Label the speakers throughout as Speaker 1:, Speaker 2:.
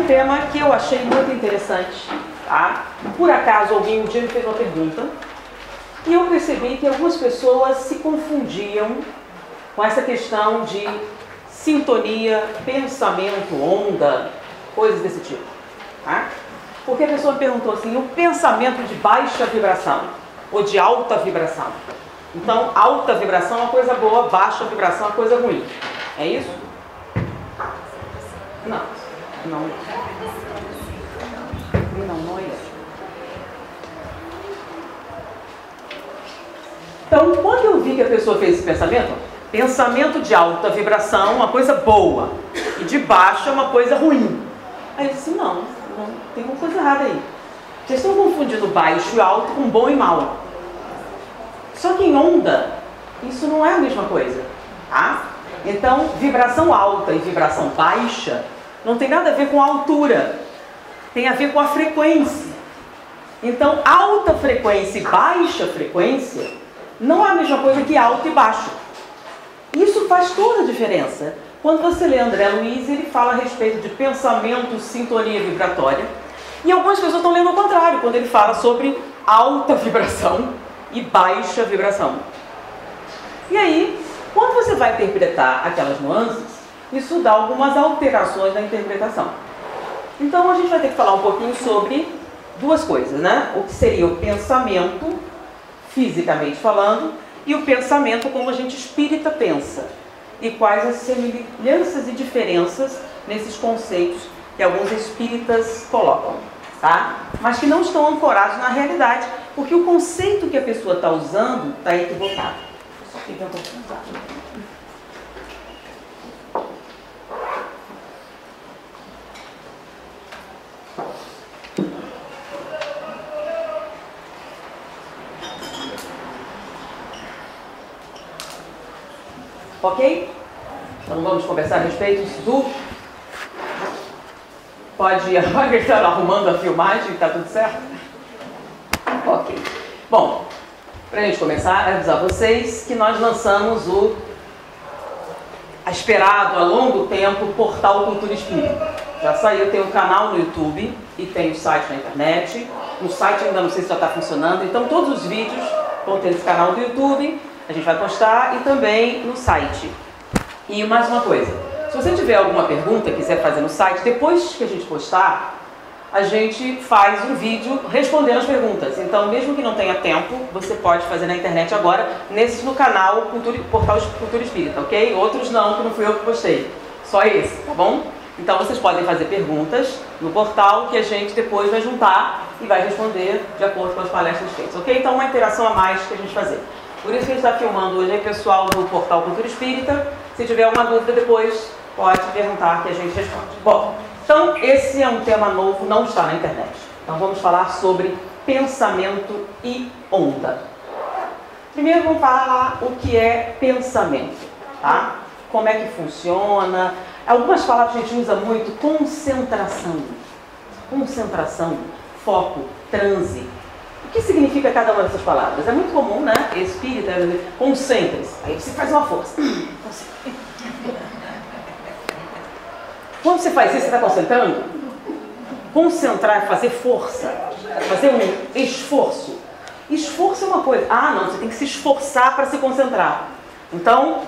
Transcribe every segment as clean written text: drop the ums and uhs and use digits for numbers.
Speaker 1: um tema que eu achei muito interessante, tá? Por acaso alguém um dia me fez uma pergunta e eu percebi que algumas pessoas se confundiam com essa questão de sintonia, pensamento, onda, coisas desse tipo, tá? Porque a pessoa me perguntou assim, o pensamento de baixa vibração ou de alta vibração? Então, alta vibração é uma coisa boa, baixa vibração é uma coisa ruim. É isso? Não. Não é isso. Então, quando eu vi que a pessoa fez esse pensamento de alta vibração é uma coisa boa e de baixa é uma coisa ruim. Aí eu disse, não, tem uma coisa errada aí. Vocês estão confundindo baixo e alto com bom e mal. Só que em onda, isso não é a mesma coisa, tá? Então, vibração alta e vibração baixa não tem nada a ver com a altura, tem a ver com a frequência. Então, alta frequência e baixa frequência não é a mesma coisa que alto e baixo. Isso faz toda a diferença. Quando você lê André Luiz, ele fala a respeito de pensamento, sintonia vibratória. E algumas pessoas estão lendo ao contrário, quando ele fala sobre alta vibração e baixa vibração. E aí, quando você vai interpretar aquelas nuances, isso dá algumas alterações na interpretação. Então, a gente vai ter que falar um pouquinho sobre duas coisas, né? O que seria o pensamento, fisicamente falando, e o pensamento como a gente espírita pensa. E quais as semelhanças e diferenças nesses conceitos que alguns espíritas colocam, tá? Mas que não estão ancorados na realidade, porque o conceito que a pessoa está usando está equivocado. Só fica um pouquinho usado. Ok? Então vamos conversar a respeito do... Pode ir, vai estar arrumando a filmagem, está tudo certo? Ok. Bom, para a gente começar, avisar vocês que nós lançamos o esperado há longo tempo Portal Cultura Espírita. Já saiu, tem um canal no YouTube e tem o site na internet. No site ainda não sei se já está funcionando, então todos os vídeos vão ter nesse canal do YouTube. A gente vai postar e também no site. E mais uma coisa, se você tiver alguma pergunta, quiser fazer no site, depois que a gente postar, a gente faz um vídeo respondendo as perguntas. Então, mesmo que não tenha tempo, você pode fazer na internet agora, no canal Portal Cultura Espírita, ok? Outros não, que não fui eu que postei. Só esse, tá bom? Então, vocês podem fazer perguntas no portal que a gente depois vai juntar e vai responder de acordo com as palestras feitas, ok? Então, uma interação a mais que a gente fazer. Por isso que a gente está filmando hoje aí, pessoal do Portal Cultura Espírita. Se tiver alguma dúvida depois, pode perguntar que a gente responde. Bom, então esse é um tema novo, não está na internet. Então vamos falar sobre pensamento e onda. Primeiro vamos falar o que é pensamento, tá? Como é que funciona. Algumas palavras que a gente usa muito, concentração. Concentração, foco, transe. O que significa cada uma dessas palavras? É muito comum, né? Espírita, concentre-se. Aí você faz uma força. Quando você faz isso, você está concentrando? Concentrar é fazer força, fazer um esforço. Esforço é uma coisa. Ah, não, você tem que se esforçar para se concentrar. Então,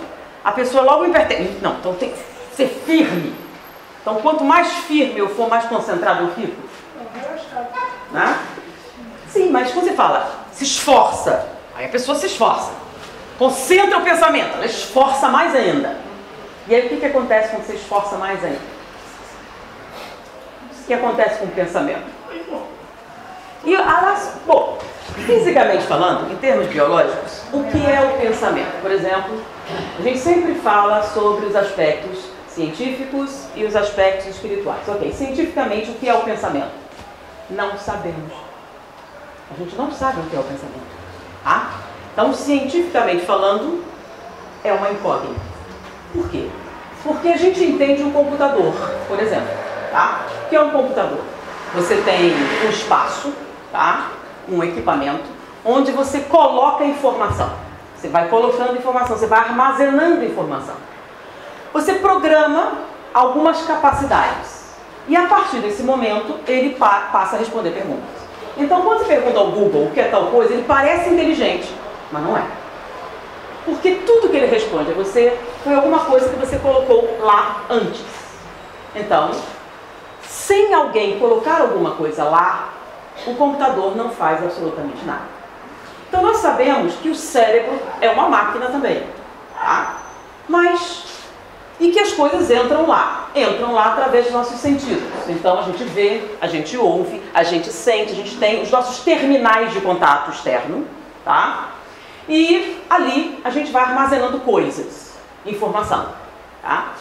Speaker 1: a pessoa logo invertendo. Não, então tem que ser firme. Então, quanto mais firme eu for, mais concentrado eu fico. Né? Sim, mas quando você fala, se esforça, aí a pessoa se esforça. Concentra o pensamento, ela esforça mais ainda. E aí o que acontece quando você esforça mais ainda? O que acontece com o pensamento? E, bom, fisicamente falando, em termos biológicos, o que é o pensamento? Por exemplo, a gente sempre fala sobre os aspectos científicos e os aspectos espirituais. Ok, cientificamente, o que é o pensamento? Não sabemos. A gente não sabe o que é o pensamento. Tá? Então, cientificamente falando, é uma incógnita. Por quê? Porque a gente entende um computador, por exemplo. Tá? O que é um computador? Você tem um espaço, tá? Um equipamento, onde você coloca informação. Você vai colocando informação, você vai armazenando informação. Você programa algumas capacidades. E a partir desse momento, ele passa a responder perguntas. Então, quando você pergunta ao Google o que é tal coisa, ele parece inteligente, mas não é. Porque tudo que ele responde a você foi alguma coisa que você colocou lá antes. Então, sem alguém colocar alguma coisa lá, o computador não faz absolutamente nada. Então, nós sabemos que o cérebro é uma máquina também, tá? E que as coisas entram lá através dos nossos sentidos. Então a gente vê, a gente ouve, a gente sente, a gente tem os nossos terminais de contato externo, tá? E ali a gente vai armazenando coisas, informação, tá?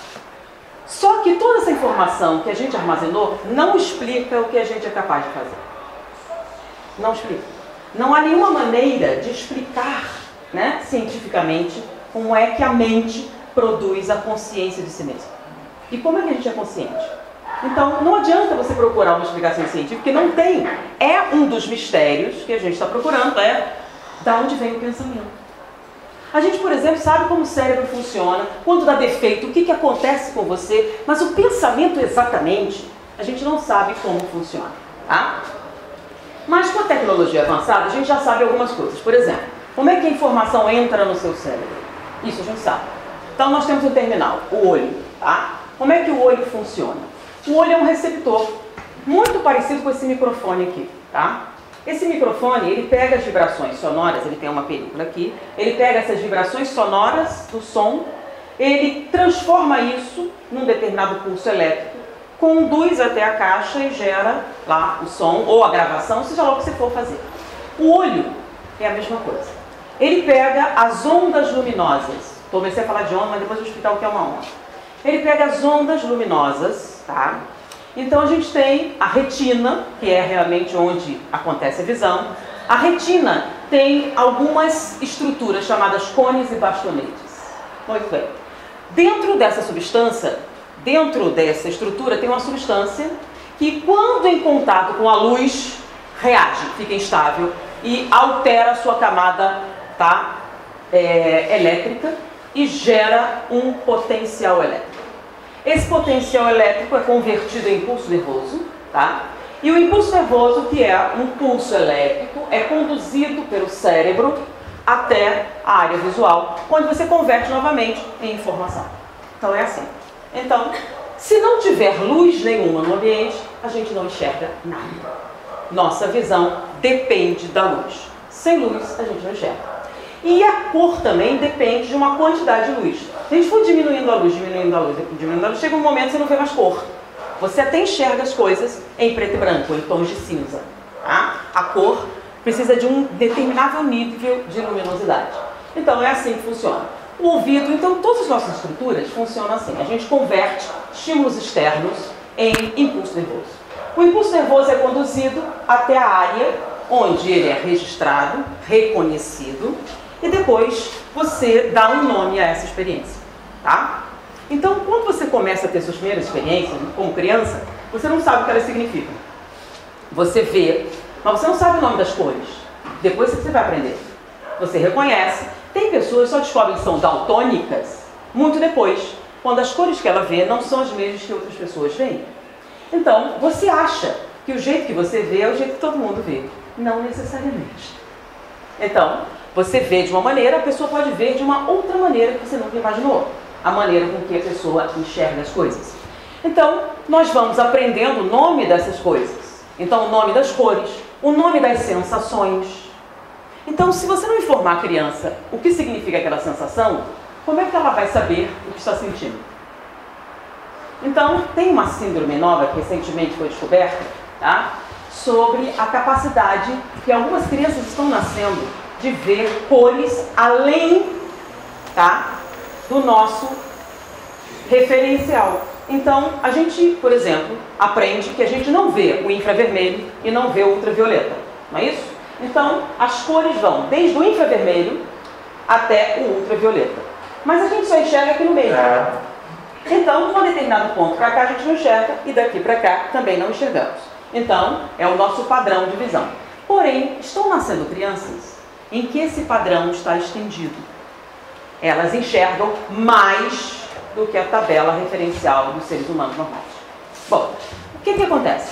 Speaker 1: Só que toda essa informação que a gente armazenou não explica o que a gente é capaz de fazer. Não explica. Não há nenhuma maneira de explicar, né, cientificamente como é que a mente produz a consciência de si mesmo. E como é que a gente é consciente? Então, não adianta você procurar uma explicação científica, porque não tem. É um dos mistérios que a gente está procurando, da onde vem o pensamento. A gente, por exemplo, sabe como o cérebro funciona, quando dá defeito, o que acontece com você, mas o pensamento exatamente, a gente não sabe como funciona, tá? Mas com a tecnologia avançada, a gente já sabe algumas coisas. Por exemplo, como é que a informação entra no seu cérebro? Isso a gente sabe. Então nós temos um terminal, o olho, tá? Como é que o olho funciona? O olho é um receptor, muito parecido com esse microfone aqui, tá? Esse microfone, ele pega as vibrações sonoras, ele tem uma película aqui, ele pega essas vibrações sonoras do som, ele transforma isso num determinado pulso elétrico, conduz até a caixa e gera lá o som ou a gravação, seja lá o que você for fazer. O olho é a mesma coisa. Ele pega as ondas luminosas. Comecei a falar de onda, mas depois eu vou explicar o que é uma onda. Ele pega as ondas luminosas, tá? Então a gente tem a retina, que é realmente onde acontece a visão. A retina tem algumas estruturas chamadas cones e bastonetes. Muito bem. Dentro dessa substância, dentro dessa estrutura tem uma substância que, quando em contato com a luz, reage, fica instável e altera a sua camada, tá? Elétrica e gera um potencial elétrico. Esse potencial elétrico é convertido em impulso nervoso, tá? E o impulso nervoso, que é um pulso elétrico, é conduzido pelo cérebro até a área visual, onde você converte novamente em informação. Então é assim. Então, se não tiver luz nenhuma no ambiente, a gente não enxerga nada. Nossa visão depende da luz. Sem luz, a gente não enxerga. E a cor também depende de uma quantidade de luz. Se a gente for diminuindo a luz, chega um momento que você não vê mais cor. Você até enxerga as coisas em preto e branco, em tons de cinza. Tá? A cor precisa de um determinado nível de luminosidade. Então é assim que funciona. O ouvido, então todas as nossas estruturas funcionam assim. A gente converte estímulos externos em impulso nervoso. O impulso nervoso é conduzido até a área onde ele é registrado, reconhecido, e depois você dá um nome a essa experiência, tá? Então, quando você começa a ter suas primeiras experiências, como criança, você não sabe o que elas significam. Você vê, mas você não sabe o nome das cores. Depois você vai aprender. Você reconhece. Tem pessoas que só descobrem que são daltônicas muito depois, quando as cores que ela vê não são as mesmas que outras pessoas veem. Então, você acha que o jeito que você vê é o jeito que todo mundo vê. Não necessariamente. Então, você vê de uma maneira, a pessoa pode ver de uma outra maneira que você nunca imaginou. A maneira com que a pessoa enxerga as coisas. Então, nós vamos aprendendo o nome dessas coisas. Então, o nome das cores, o nome das sensações. Então, se você não informar a criança o que significa aquela sensação, como é que ela vai saber o que está sentindo? Então, tem uma síndrome nova que recentemente foi descoberta, tá? Sobre a capacidade que algumas crianças estão nascendo de ver cores além, tá, do nosso referencial. Então, a gente, por exemplo, aprende que a gente não vê o infravermelho e não vê o ultravioleta, não é isso? Então, as cores vão desde o infravermelho até o ultravioleta. Mas a gente só enxerga aqui no meio. Então, de um determinado ponto para cá a gente não enxerga e daqui para cá também não enxergamos. Então, é o nosso padrão de visão. Porém, estão nascendo crianças em que esse padrão está estendido. Elas enxergam mais do que a tabela referencial dos seres humanos normais. Bom, que acontece?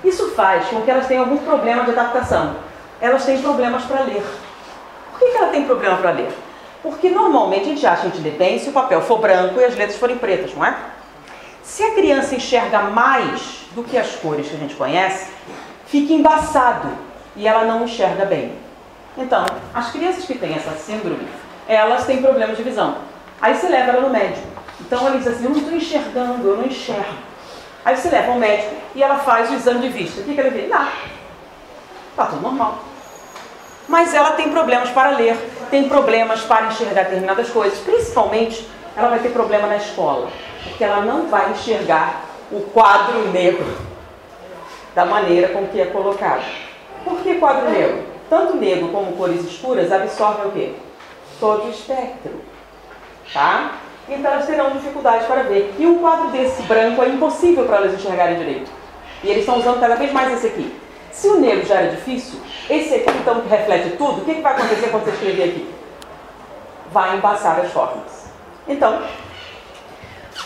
Speaker 1: Isso faz com que elas tenham algum problema de adaptação. Elas têm problemas para ler. Por que ela tem problema para ler? Porque normalmente a gente acha que a gente lê bem se o papel for branco e as letras forem pretas, não é? Se a criança enxerga mais do que as cores que a gente conhece, fica embaçado e ela não enxerga bem. Então, as crianças que têm essa síndrome, elas têm problemas de visão. Aí você leva ela no médico. Então ela diz assim, eu não estou enxergando, eu não enxergo. Aí você leva ao médico e ela faz o exame de vista. O que ela vê? Nada. Está tudo normal. Mas ela tem problemas para ler, tem problemas para enxergar determinadas coisas. Principalmente, ela vai ter problema na escola. Porque ela não vai enxergar o quadro negro da maneira com que é colocado. Por que quadro negro? Tanto negro como cores escuras absorvem o quê? Todo o espectro. Tá? Então elas terão dificuldade para ver. E um quadro desse branco é impossível para elas enxergarem direito. E eles estão usando cada vez mais esse aqui. Se o negro já era difícil, esse aqui então que reflete tudo, o que vai acontecer quando você escrever aqui? Vai embaçar as formas. Então,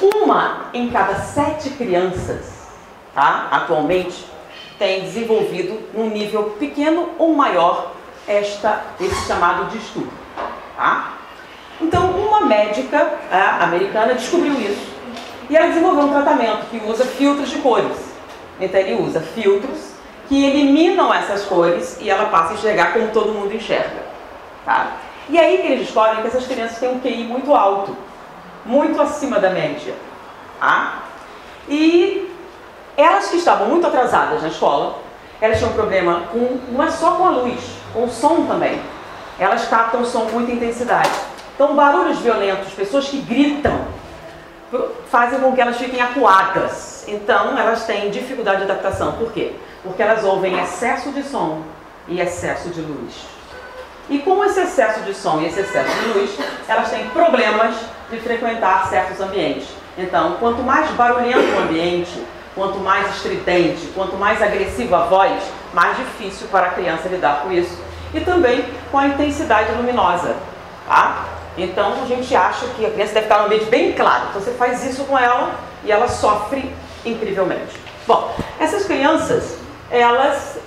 Speaker 1: 1 em cada 7 crianças, tá, atualmente, tem desenvolvido num nível pequeno ou maior esse chamado distúrbio. Tá? Então, uma médica americana descobriu isso. E ela desenvolveu um tratamento que usa filtros de cores. Então, ele usa filtros que eliminam essas cores e ela passa a enxergar como todo mundo enxerga. Tá? E aí que eles descobrem que essas crianças têm um QI muito alto, muito acima da média. Tá? E elas que estavam muito atrasadas na escola, elas tinham um problema não é só com a luz, com o som também. Elas captam o som com muita intensidade. Então, barulhos violentos, pessoas que gritam, fazem com que elas fiquem acuadas. Então, elas têm dificuldade de adaptação. Por quê? Porque elas ouvem excesso de som e excesso de luz. E com esse excesso de som e esse excesso de luz, elas têm problemas de frequentar certos ambientes. Então, quanto mais barulhento o ambiente, quanto mais estridente, quanto mais agressiva a voz, mais difícil para a criança lidar com isso. E também com a intensidade luminosa. Tá? Então, a gente acha que a criança deve estar no ambiente bem claro. Então, você faz isso com ela e ela sofre incrivelmente. Bom, essas crianças, elas,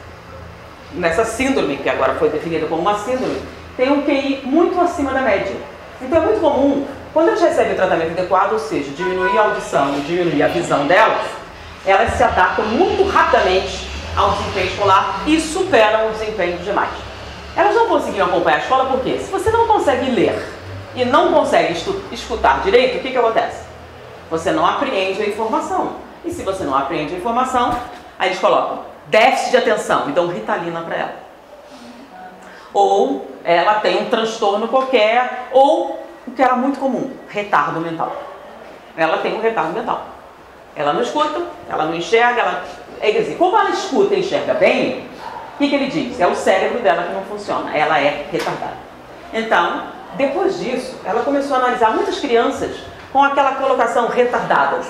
Speaker 1: nessa síndrome, que agora foi definida como uma síndrome, têm um QI muito acima da média. Então, é muito comum, quando elas recebem o tratamento adequado, ou seja, diminuir a audição e diminuir a visão delas, elas se adaptam muito rapidamente ao desempenho escolar e superam o desempenho dos demais. Elas não conseguiram acompanhar a escola por quê? Se você não consegue ler e não consegue escutar direito, o que acontece? Você não apreende a informação. E se você não apreende a informação, aí eles colocam déficit de atenção e dão Ritalina para ela. Ou ela tem um transtorno qualquer, ou o que era muito comum, retardo mental. Ela tem um retardo mental. Ela não escuta, ela não enxerga, quer dizer, como ela escuta e enxerga bem, o que ele diz? É o cérebro dela que não funciona, ela é retardada. Então, depois disso, ela começou a analisar muitas crianças com aquela colocação retardadas,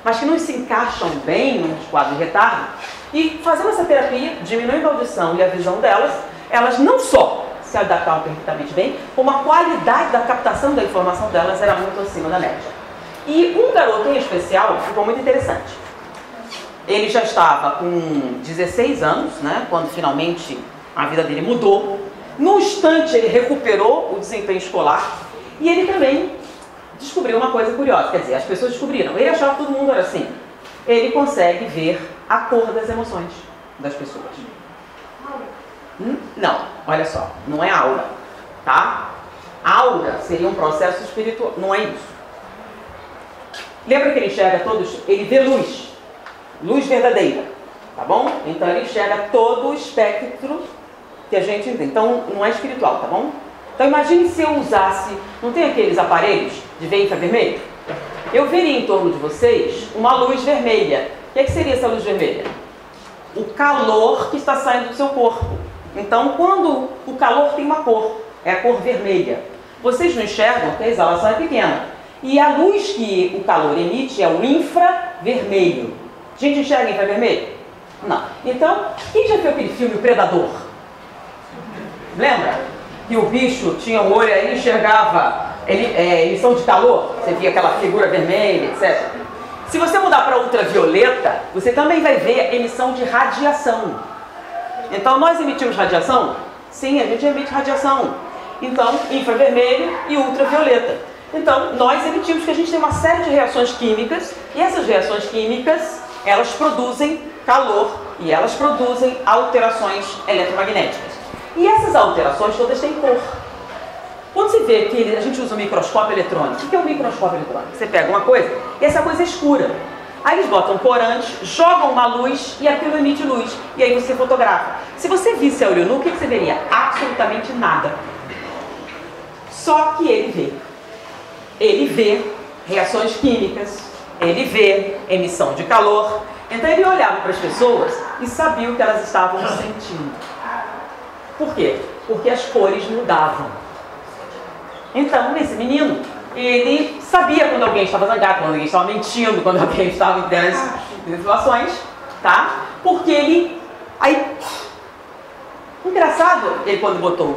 Speaker 1: mas que não se encaixam bem nos quadros de retardo, e fazendo essa terapia, diminuindo a audição e a visão delas, elas não só se adaptavam perfeitamente bem, como a qualidade da captação da informação delas era muito acima da média. E um garoto em especial ficou muito interessante. Ele já estava com 16 anos, né, quando finalmente a vida dele mudou. No instante ele recuperou o desempenho escolar e ele também descobriu uma coisa curiosa. Quer dizer, as pessoas descobriram, ele achava que todo mundo era assim. Ele consegue ver a cor das emoções das pessoas. Não, olha só, não é aura, tá? Aura seria um processo espiritual, não é isso. Lembra que ele enxerga todos, ele vê luz, luz verdadeira, tá bom? Então ele enxerga todo o espectro que a gente entende. Então não é espiritual, tá bom? Então imagine se eu usasse, não tem aqueles aparelhos de ver infravermelho? Eu veria em torno de vocês uma luz vermelha. O que seria essa luz vermelha? O calor que está saindo do seu corpo. Então quando o calor tem uma cor, é a cor vermelha. Vocês não enxergam porque a exalação é pequena. E a luz que o calor emite é o infravermelho. A gente enxerga infravermelho? Não. Então, quem já viu aquele filme O Predador? Lembra? Que o bicho tinha um olho e enxergava emissão de calor? Você via aquela figura vermelha, etc. Se você mudar para ultravioleta, você também vai ver emissão de radiação. Então, nós emitimos radiação? Sim, a gente emite radiação. Então, infravermelho e ultravioleta. Então, nós emitimos, que a gente tem uma série de reações químicas, e essas reações químicas, elas produzem calor e elas produzem alterações eletromagnéticas. E essas alterações todas têm cor. Quando você vê que a gente usa um microscópio eletrônico, o que é um microscópio eletrônico? Você pega uma coisa e essa coisa é escura. Aí eles botam corante, jogam uma luz e aquilo emite luz. E aí você fotografa. Se você visse a olho nu, o que você veria? Absolutamente nada. Só que ele vê. Ele vê reações químicas, ele vê emissão de calor. Então ele olhava para as pessoas e sabia o que elas estavam sentindo. Por quê? Porque as cores mudavam. Então, esse menino, ele sabia quando alguém estava zangado, quando alguém estava mentindo, quando alguém estava em grandes situações, tá? Porque ele... Aí, engraçado, ele quando botou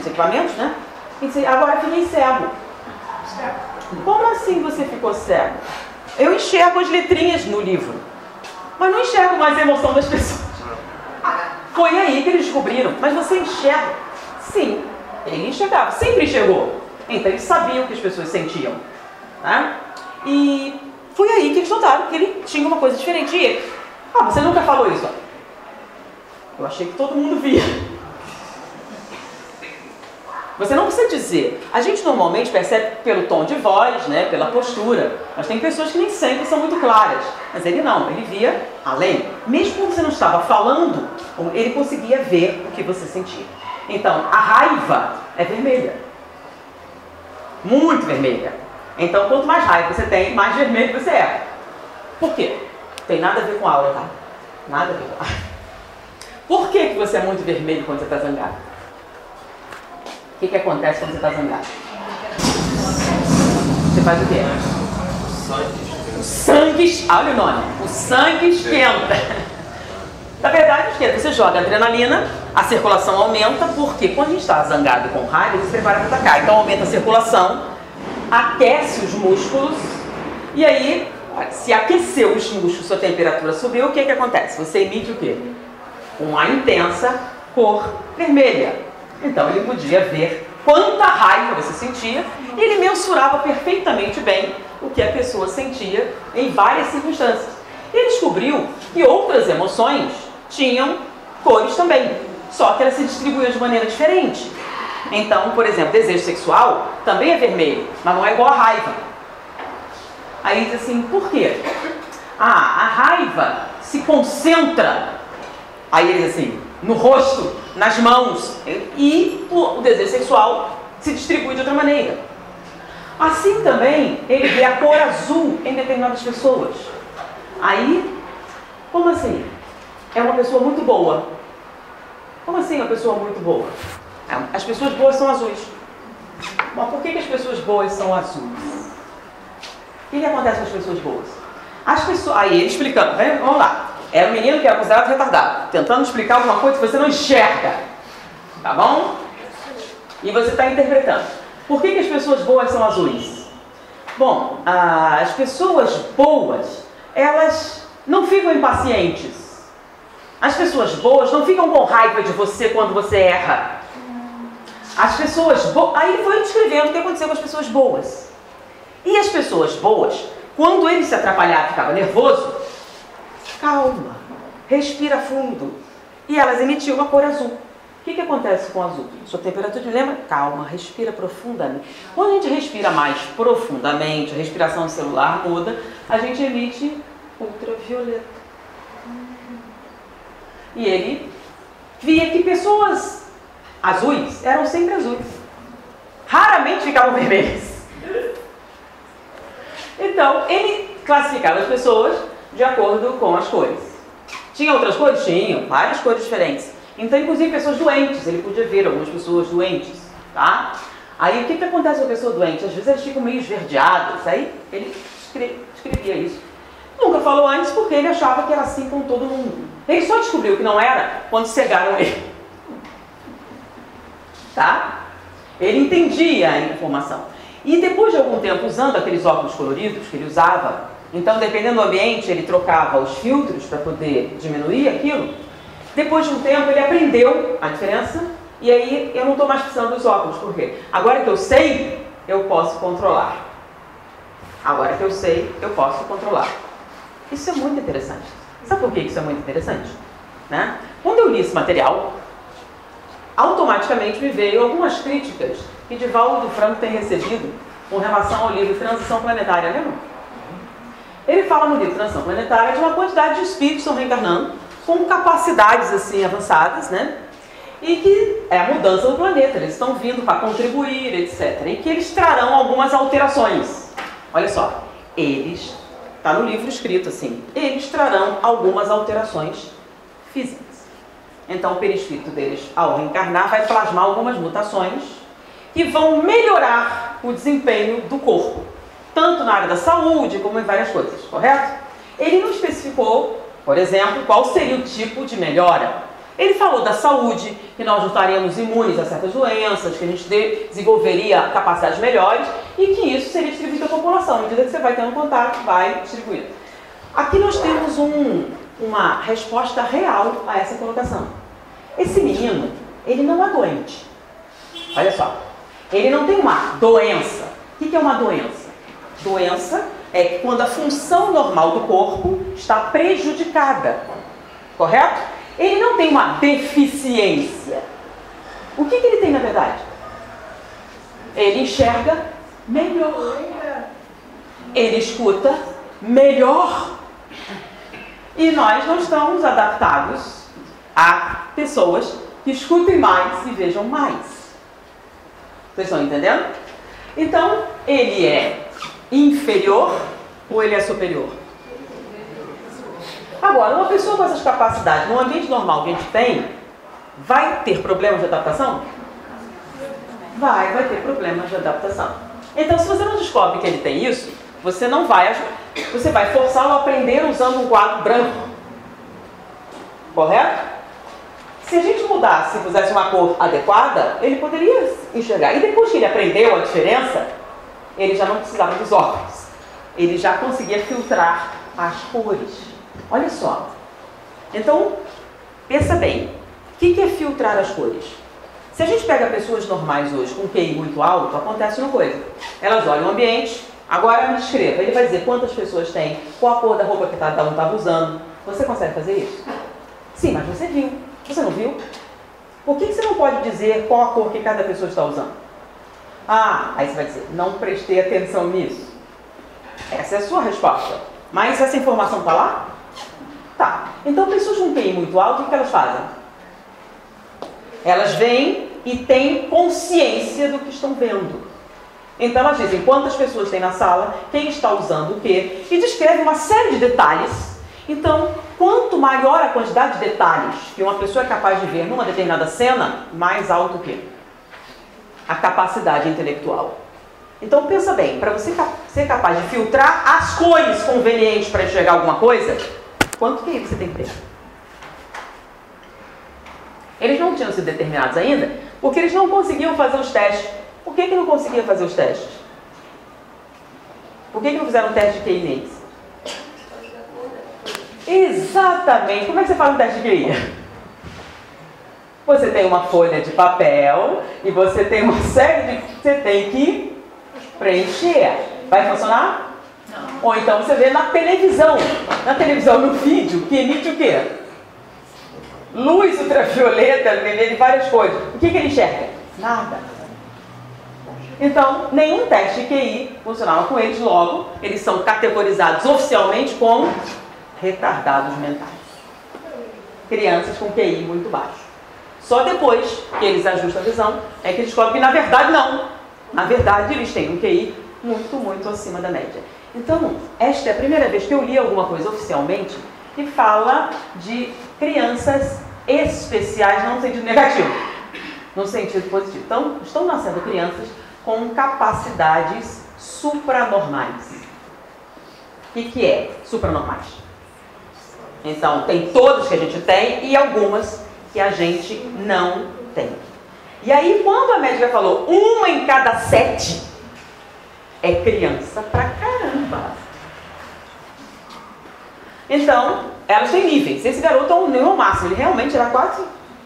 Speaker 1: os equipamentos, né? Ele disse, agora fiquei cego. Como assim você ficou cego? Eu enxergo as letrinhas no livro, mas não enxergo mais a emoção das pessoas. Foi aí que eles descobriram. Mas você enxerga? Sim, ele enxergava, sempre enxergou. Então ele sabia o que as pessoas sentiam, né? E foi aí que eles notaram que ele tinha uma coisa diferente. E ele, você nunca falou isso? Eu achei que todo mundo via. Você não precisa dizer. A gente normalmente percebe pelo tom de voz, né, pela postura. Mas tem pessoas que nem sempre são muito claras. Mas ele não, ele via além. Mesmo quando você não estava falando, ele conseguia ver o que você sentia. Então, a raiva é vermelha. Muito vermelha. Então, quanto mais raiva você tem, mais vermelho você é. Por quê? Tem nada a ver com aula, tá? Nada a ver com aula. Por que você é muito vermelho quando você está zangado? O que acontece quando você está zangado? Você faz o quê? O sangue... Olha o nome. O sangue esquenta. Na verdade, esquenta. Você joga adrenalina, a circulação aumenta, porque quando a gente está zangado com raiva, ele se prepara para atacar. Então aumenta a circulação, aquece os músculos, e aí, se aqueceu os músculos, sua temperatura subiu, o que acontece? Você emite o quê? Uma intensa cor vermelha. Então ele podia ver quanta raiva você sentia, e ele mensurava perfeitamente bem o que a pessoa sentia em várias circunstâncias. Ele descobriu que outras emoções tinham cores também, só que elas se distribuíam de maneira diferente. Então, por exemplo, desejo sexual também é vermelho, mas não é igual a raiva. Aí diz assim, por quê? A raiva se concentra, aí ele diz assim, no rosto, nas mãos, e o desejo sexual se distribui de outra maneira. Assim também, ele vê a cor azul em determinadas pessoas. Aí, como assim? É uma pessoa muito boa. Como assim uma pessoa muito boa? As pessoas boas são azuis. Mas por que as pessoas boas são azuis? O que acontece com as pessoas boas? As pessoas... Aí ele explicando, né? Vamos lá. Era um menino que era considerado retardado, tentando explicar alguma coisa que você não enxerga. Tá bom? E você está interpretando. Por que as pessoas boas são azuis? Bom, as pessoas boas, elas não ficam impacientes. As pessoas boas não ficam com raiva de você quando você erra. As pessoas boas... Aí ele foi descrevendo o que aconteceu com as pessoas boas. E as pessoas boas, quando ele se atrapalhava e ficava nervoso, calma, respira fundo. E elas emitiam uma cor azul. O que acontece com o azul? Sua temperatura, lembra? Calma, respira profundamente. Quando a gente respira mais profundamente, a respiração celular muda, a gente emite ultravioleta. E ele via que pessoas azuis eram sempre azuis. Raramente ficavam vermelhas. Então, ele classificava as pessoas de acordo com as cores. Tinha outras cores? Tinham, várias cores diferentes. Então, inclusive, pessoas doentes, ele podia ver algumas pessoas doentes, tá? Aí, o que acontece com a pessoa doente? Às vezes eles ficam meio esverdeados, aí ele escrevia isso. Nunca falou antes porque ele achava que era assim com todo mundo. Ele só descobriu que não era quando cegaram ele. Tá? Ele entendia a informação. E depois de algum tempo, usando aqueles óculos coloridos que ele usava, Então, dependendo do ambiente, ele trocava os filtros para poder diminuir aquilo. Depois de um tempo, ele aprendeu a diferença e aí eu não estou mais precisando dos óculos. Por quê? Agora que eu sei, eu posso controlar. Agora que eu sei, eu posso controlar. Isso é muito interessante. Sabe por que isso é muito interessante? Né? Quando eu li esse material, automaticamente me veio algumas críticas que Divaldo Franco tem recebido com relação ao livro Transição Planetária. Lembra? Ele fala no livro Transição Planetária de uma quantidade de espíritos que estão reencarnando com capacidades assim avançadas, né? E que é a mudança do planeta, eles estão vindo para contribuir, etc. E que eles trarão algumas alterações. Olha só, eles, está no livro escrito assim, eles trarão algumas alterações físicas. Então o perispírito deles, ao reencarnar, vai plasmar algumas mutações que vão melhorar o desempenho do corpo, tanto na área da saúde como em várias coisas, correto? Ele não especificou, por exemplo, qual seria o tipo de melhora. Ele falou da saúde, que nós não estaríamos imunes a certas doenças, que a gente desenvolveria capacidades melhores e que isso seria distribuído à população. À medida que você vai tendo contato, vai distribuindo. Aqui nós temos uma resposta real a essa colocação. Esse menino, ele não é doente. Olha só, ele não tem uma doença. O que é uma doença? Doença é quando a função normal do corpo está prejudicada, correto? Ele não tem uma deficiência. O que ele tem na verdade? Ele enxerga melhor. Ele escuta melhor. E nós não estamos adaptados a pessoas que escutem mais e vejam mais. Vocês estão entendendo? Então, ele é inferior ou ele é superior? Agora, uma pessoa com essas capacidades, no ambiente normal que a gente tem, vai ter problemas de adaptação? Vai ter problemas de adaptação. Então, se você não descobre que ele tem isso, você não vai, você vai forçá-lo a aprender usando um quadro branco. Correto? Se a gente mudasse, se fizesse uma cor adequada, ele poderia enxergar. E depois que ele aprendeu a diferença, ele já não precisava dos óculos. Ele já conseguia filtrar as cores. Olha só. Então, pensa bem. O que é filtrar as cores? Se a gente pega pessoas normais hoje com QI muito alto, acontece uma coisa. Elas olham o ambiente, agora me descreva. Ele vai dizer quantas pessoas tem, qual a cor da roupa que cada um estava usando. Você consegue fazer isso? Sim, mas você viu. Você não viu? Por que você não pode dizer qual a cor que cada pessoa está usando? Ah, aí você vai dizer, não prestei atenção nisso. Essa é a sua resposta. Mas essa informação está lá? Tá. Então, pessoas com QI muito alto, o que elas fazem? Elas veem e têm consciência do que estão vendo. Então, elas dizem quantas pessoas tem na sala, quem está usando o quê, e descreve uma série de detalhes. Então, quanto maior a quantidade de detalhes que uma pessoa é capaz de ver numa determinada cena, mais alto o quê? A capacidade intelectual. Então, pensa bem, para você ser capaz de filtrar as cores convenientes para enxergar alguma coisa, quanto que você tem que ter? Eles não tinham sido determinados ainda, porque eles não conseguiam fazer os testes. Por que não conseguiam fazer os testes? Por que não fizeram um teste de QI neles? Exatamente. Como é que você faz um teste de QI? Você tem uma folha de papel e você tem uma série de... Você tem que preencher. Vai funcionar? Não. Ou então você vê na televisão. Na televisão, no vídeo, que emite o quê? Luz ultravioleta, de várias coisas. O que ele enxerga? Nada. Então, nenhum teste de QI funcionava com eles. Logo, eles são categorizados oficialmente como retardados mentais. Crianças com QI muito baixo. Só depois que eles ajustam a visão é que eles descobrem que, na verdade, não. Na verdade, eles têm um QI muito, muito acima da média. Então, esta é a primeira vez que eu li alguma coisa oficialmente que fala de crianças especiais, não no sentido negativo, no sentido positivo. Então, estão nascendo crianças com capacidades supranormais. O que é supranormais? Então, tem todas que a gente tem e algumas que a gente não tem. E aí, quando a médica falou 1 em cada 7, é criança pra caramba. Então, elas têm níveis. Esse garoto é um neuromáximo, ele realmente era quase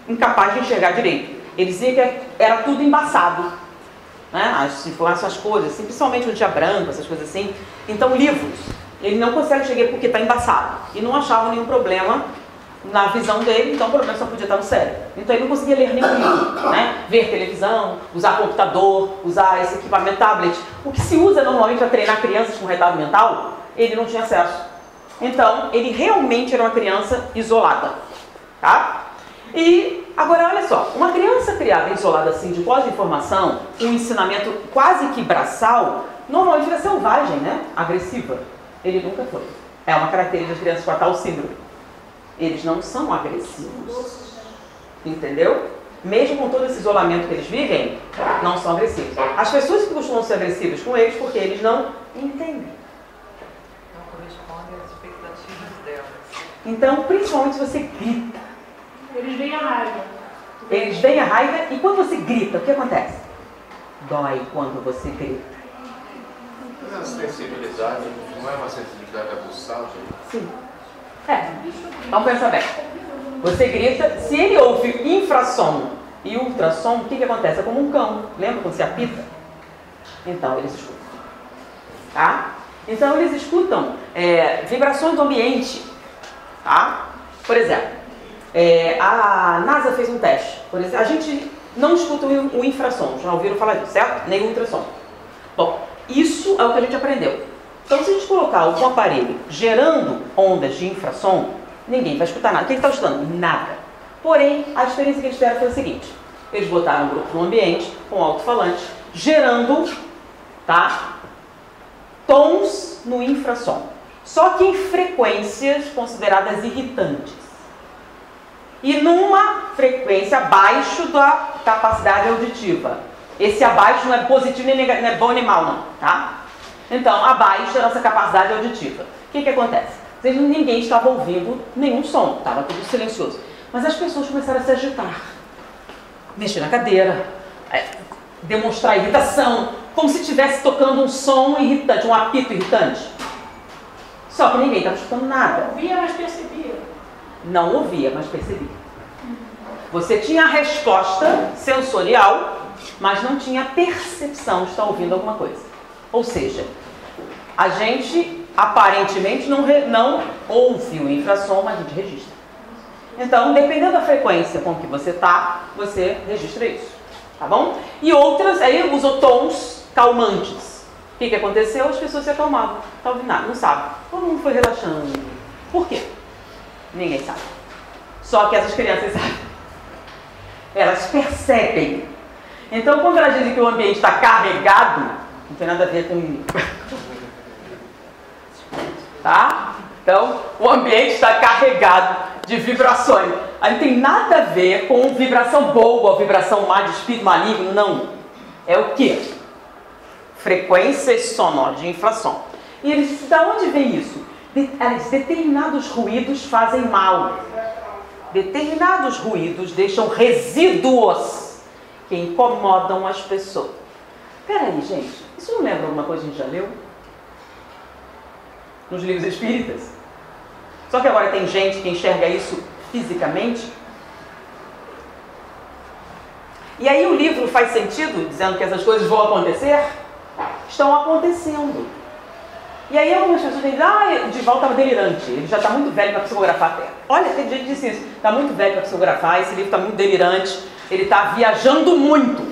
Speaker 1: incapaz de enxergar direito. Ele dizia que era tudo embaçado, né? As informações, as coisas, assim, principalmente quando tinha branco, essas coisas assim. Então, livros, ele não consegue enxergar porque está embaçado. E não achava nenhum problema na visão dele, então o problema só podia estar no cérebro. Então ele não conseguia ler nenhum livro, né? Ver televisão, usar computador, usar esse equipamento tablet. O que se usa normalmente para treinar crianças com retardo mental, ele não tinha acesso. Então, ele realmente era uma criança isolada, tá? E agora olha só, uma criança criada isolada assim, de pós-informação, um ensinamento quase que braçal, normalmente é selvagem, né? Agressiva. Ele nunca foi. É uma característica das crianças com a tal síndrome. Eles não são agressivos. Entendeu? Mesmo com todo esse isolamento que eles vivem, não são agressivos. As pessoas que costumam ser agressivas com eles, porque eles não entendem.
Speaker 2: Não correspondem às expectativas delas.
Speaker 1: Então, principalmente se você grita.
Speaker 3: Eles veem a raiva.
Speaker 1: Eles veem a raiva e quando você grita, o que acontece? Dói quando você grita.
Speaker 4: Mas a sensibilidade não é uma sensibilidade aguçada?
Speaker 1: Sim. Vamos pensar bem. Você grita, se ele ouve infrassom e ultrassom, o que acontece? É como um cão. Lembra quando você apita? Então, eles escutam. Tá? Então, eles escutam vibrações do ambiente. Tá? Por exemplo, a NASA fez um teste. Por exemplo, a gente não escuta o infrassom. Já ouviram falar disso, certo? Nem o ultrassom. Bom, isso é o que a gente aprendeu. Então, se a gente colocar o aparelho gerando ondas de infrassom, ninguém vai escutar nada. O que ele está escutando? Nada. Porém, a experiência que eles tiveram foi a seguinte. Eles botaram um grupo no ambiente, com alto-falante, gerando, tá, tons no infrassom. Só que em frequências consideradas irritantes. E numa frequência abaixo da capacidade auditiva. Esse abaixo não é positivo nem negativo, não é bom nem mal, não, tá? Então, abaixo da nossa capacidade auditiva. O que acontece? Ninguém estava ouvindo nenhum som, estava tudo silencioso. Mas as pessoas começaram a se agitar, mexer na cadeira, demonstrar irritação, como se estivesse tocando um som irritante, um apito irritante. Só que ninguém estava escutando nada.
Speaker 3: Ouvia, mas percebia.
Speaker 1: Não ouvia, mas percebia. Você tinha a resposta sensorial, mas não tinha a percepção de estar ouvindo alguma coisa. Ou seja, a gente aparentemente não ouve o infrassom, mas a gente registra. Então, dependendo da frequência com que você está, você registra isso. Tá bom? E outras, aí usou tons calmantes. O que aconteceu? As pessoas se acalmavam. Não está ouvindo nada, não sabe. Todo mundo foi relaxando. Por quê? Ninguém sabe. Só que essas crianças sabem. Elas percebem. Então, quando elas dizem que o ambiente está carregado, não tem nada a ver com... Tá? Então, o ambiente está carregado de vibrações. Aí não tem nada a ver com vibração boa, vibração má de espírito maligno, não. É o quê? Frequências sonoras de infração. E eles dizem, de onde vem isso? Determinados ruídos fazem mal. Determinados ruídos deixam resíduos que incomodam as pessoas. Peraí, gente, isso não lembra alguma coisa que a gente já leu? Nos livros espíritas? Só que agora tem gente que enxerga isso fisicamente. E aí o livro faz sentido, dizendo que essas coisas vão acontecer? Estão acontecendo. E aí algumas pessoas dizem, o Divaldo estava delirante, ele já está muito velho para psicografar até. Olha, tem gente que disse isso, está muito velho para psicografar, esse livro está muito delirante, ele está viajando muito.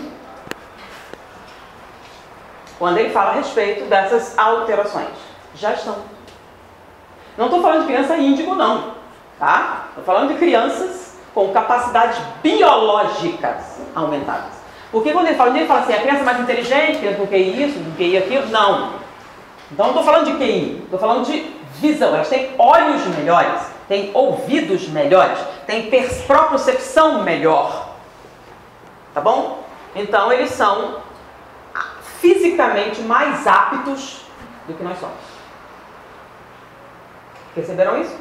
Speaker 1: Quando ele fala a respeito dessas alterações. Já estão. Não estou falando de criança índigo, não. Tá? Estou falando de crianças com capacidades biológicas aumentadas. Porque quando ele fala assim, a criança mais inteligente, criança com QI isso, com QI aquilo, não. Então não estou falando de QI, estou falando de visão. Elas têm olhos melhores, têm ouvidos melhores, têm propriocepção melhor. Tá bom? Então eles são fisicamente mais aptos do que nós somos. Perceberam isso?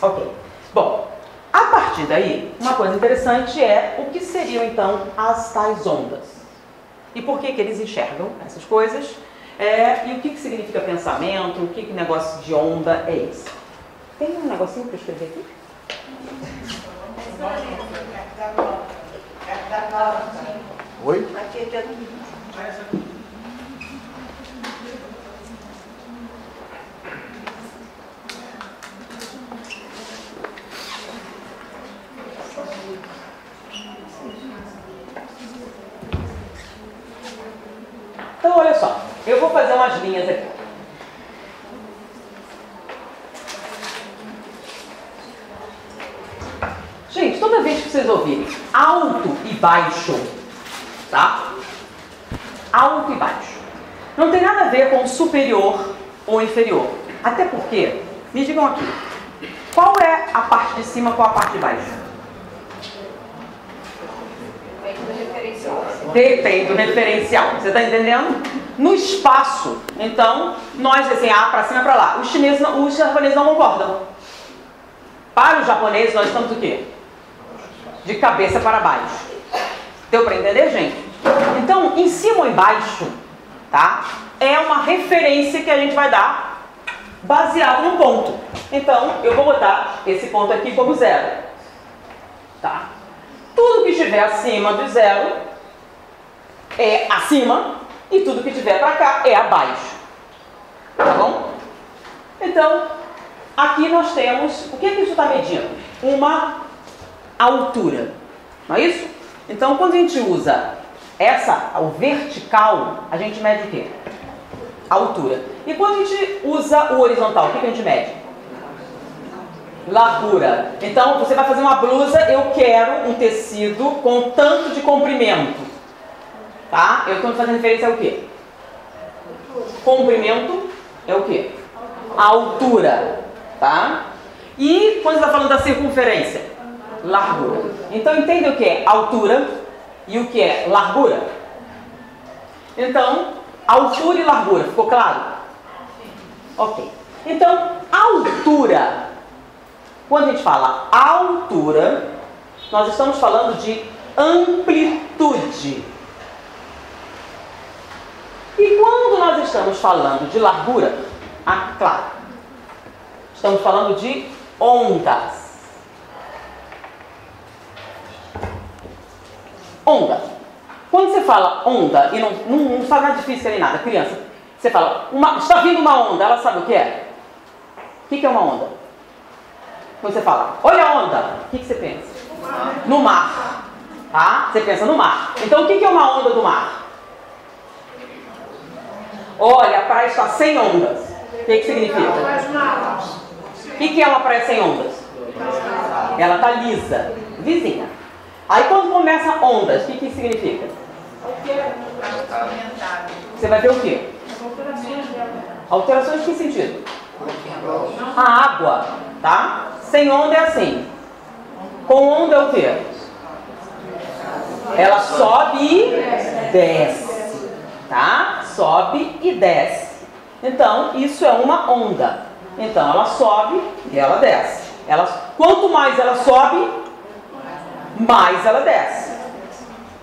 Speaker 1: Ok. Bom, a partir daí, uma coisa interessante é o que seriam então as tais ondas. E por que eles enxergam essas coisas? E o que significa pensamento, o que negócio de onda é esse? Tem um negocinho para escrever aqui?
Speaker 5: Oi?
Speaker 1: Então, olha só. Eu vou fazer umas linhas aqui. Gente, toda vez que vocês ouvirem alto e baixo, tá? Alto e baixo. Não tem nada a ver com superior ou inferior. Até porque, me digam aqui, qual é a parte de cima, qual a parte de baixo? Depende do referencial. Você está entendendo? No espaço, então, nós assim, para cima e para lá. Os japoneses não concordam. Para os japoneses, nós estamos o quê? De cabeça para baixo. Deu para entender, gente? Então, em cima ou embaixo, tá? É uma referência que a gente vai dar baseado num ponto. Então, eu vou botar esse ponto aqui como 0. Tá? Tudo que estiver acima do 0 é acima e tudo que estiver para cá é abaixo. Tá bom? Então, aqui nós temos... O que isso está medindo? Uma altura. Não é isso? Então, quando a gente usa o vertical, a gente mede o quê? A altura. E quando a gente usa o horizontal, o que a gente mede? Largura. Então, você vai fazer uma blusa, eu quero um tecido com tanto de comprimento. Tá? Eu estou fazendo referência ao quê? Comprimento é o quê? A altura. Tá? E quando você está falando da circunferência? Largura. Então, entende o que é altura e o que é largura? Então, altura e largura. Ficou claro? Ok. Então, altura. Quando a gente fala altura, nós estamos falando de amplitude. E quando nós estamos falando de largura, claro, estamos falando de ondas. Onda. Quando você fala onda, e não faz nada difícil nem nada, criança, você fala, está vindo uma onda, ela sabe o que é? O que é uma onda? Quando você fala, olha a onda, o que você pensa? No mar. Tá? Você pensa no mar. Então, o que é uma onda do mar? Olha, a praia está sem ondas. O que significa? O que é uma praia sem ondas? Ela está lisa, vizinha. Aí quando começa ondas, o que significa? Você vai ver o quê? Alterações em que sentido? A água, tá? Sem onda é assim. Com onda é o quê? Ela sobe e desce, tá? Sobe e desce. Então, isso é uma onda. Então, ela sobe e ela desce. Quanto mais ela sobe, mais ela desce.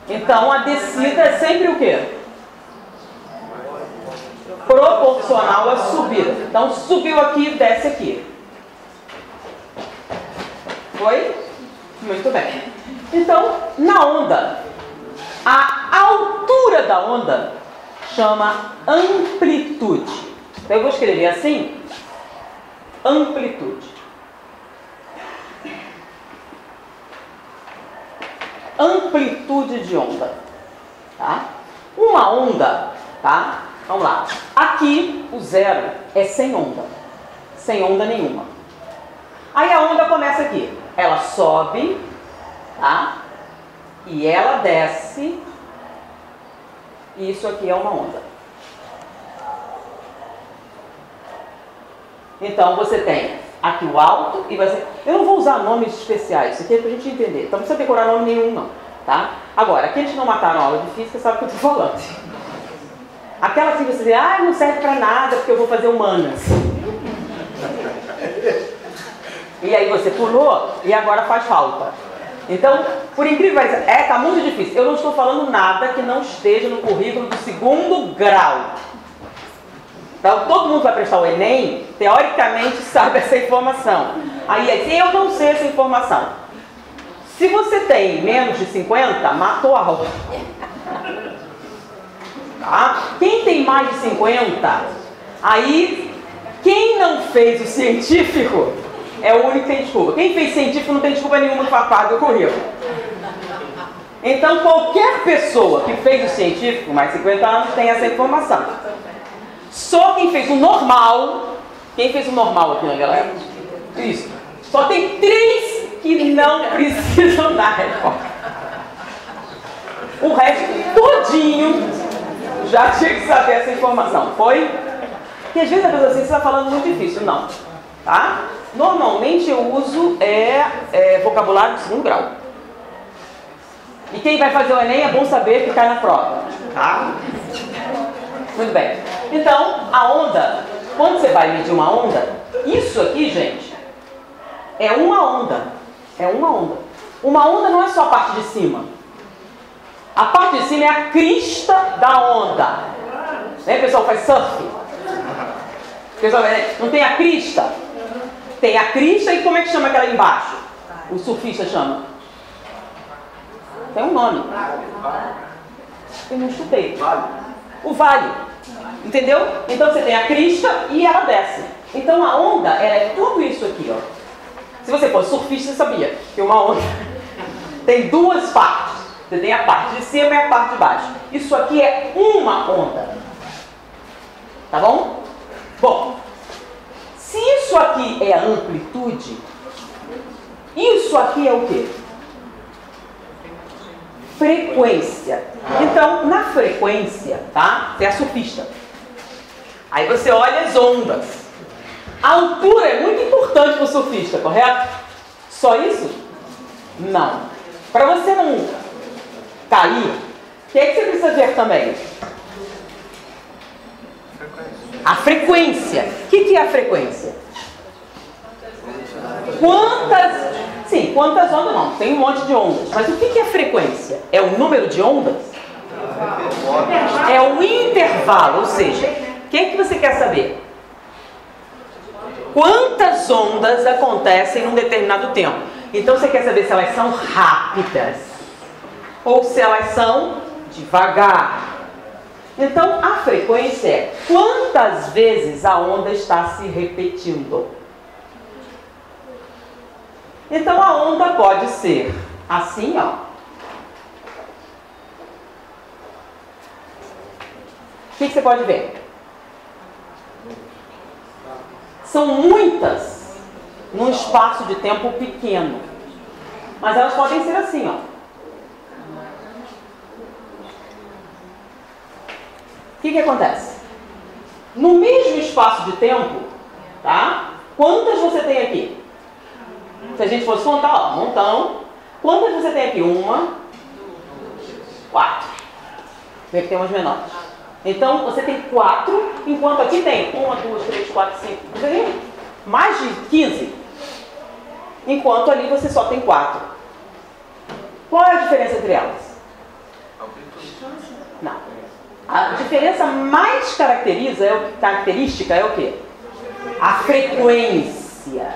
Speaker 1: Então, a descida é sempre o quê? Proporcional à subida. Então, subiu aqui, desce aqui. Foi? Muito bem. Então, na onda, a altura da onda chama amplitude. Então, eu vou escrever assim, amplitude. Amplitude de onda. Tá? Uma onda, tá? Vamos lá. Aqui, o 0 é sem onda. Sem onda nenhuma. Aí a onda começa aqui. Ela sobe, tá? E ela desce. E isso aqui é uma onda. Então, você tem aqui o alto e vai ser... Eu não vou usar nomes especiais, isso aqui é pra gente entender. Então, não precisa decorar nome nenhum, não. Tá? Agora, aqui a gente não mataram a aula de física, sabe o que eu estou falando. Aquela que você diz, não serve pra nada porque eu vou fazer humanas. E aí você pulou e agora faz falta. Então, por incrível que pareça, tá muito difícil. Eu não estou falando nada que não esteja no currículo do 2º grau. Então, todo mundo vai prestar o Enem, teoricamente sabe essa informação. Aí, eu não sei essa informação. Se você tem menos de 50, matou a aula. Tá? Quem tem mais de 50, aí, quem não fez o científico é o único que tem desculpa. Quem fez científico não tem desculpa nenhuma para pagar do currículo. Então, qualquer pessoa que fez o científico, mais de 50 anos, tem essa informação. Só quem fez o normal, quem fez o normal aqui na galera? Isso. Só tem 3 que não precisam da resposta. O resto todinho já tinha que saber essa informação. Foi? Porque às vezes a pessoa assim, você está falando muito difícil. Não. Tá? Normalmente eu uso vocabulário de 2º grau. E quem vai fazer o Enem é bom saber que cai na prova. Tá? Muito bem. Então, a onda, quando você vai medir uma onda, isso aqui, gente, é uma onda. É uma onda. Uma onda não é só a parte de cima. A parte de cima é a crista da onda. Né, pessoal, faz surf. Pessoal, não tem a crista? Tem a crista e como é que chama aquela embaixo? O surfista chama? Tem um nome. Eu não estudei. O vale. Entendeu? Então você tem a crista e ela desce. Então a onda é tudo isso aqui, ó. Se você fosse surfista, você sabia que uma onda tem 2 partes. Você tem a parte de cima e a parte de baixo. Isso aqui é uma onda. Tá bom? Bom, se isso aqui é a amplitude, isso aqui é o quê? Frequência. Então, na frequência, tá? Você é surfista. Aí você olha as ondas. A altura é muito importante para o surfista, correto? Só isso? Não. Para você não cair, o que é que você precisa ver também? A frequência. O que é a frequência? Quantas ondas não? Tem um monte de ondas. Mas o que é frequência? É o número de ondas? É o intervalo, ou seja, o que você quer saber? Quantas ondas acontecem num determinado tempo? Então você quer saber se elas são rápidas ou se elas são devagar. Então a frequência é quantas vezes a onda está se repetindo. Então a onda pode ser assim, ó. O que você pode ver? São muitas num espaço de tempo pequeno. Mas elas podem ser assim, ó. O que acontece? No mesmo espaço de tempo, tá? Quantas você tem aqui? Se a gente fosse contar, ó, um montão. Quantas você tem aqui? 1, 4. Vê que tem umas menores. Então, você tem 4, enquanto aqui tem 1, 2, 3, 4, 5, você tem mais de 15. Enquanto ali você só tem 4. Qual é a diferença entre elas? Não. A diferença mais característica é o quê? A frequência.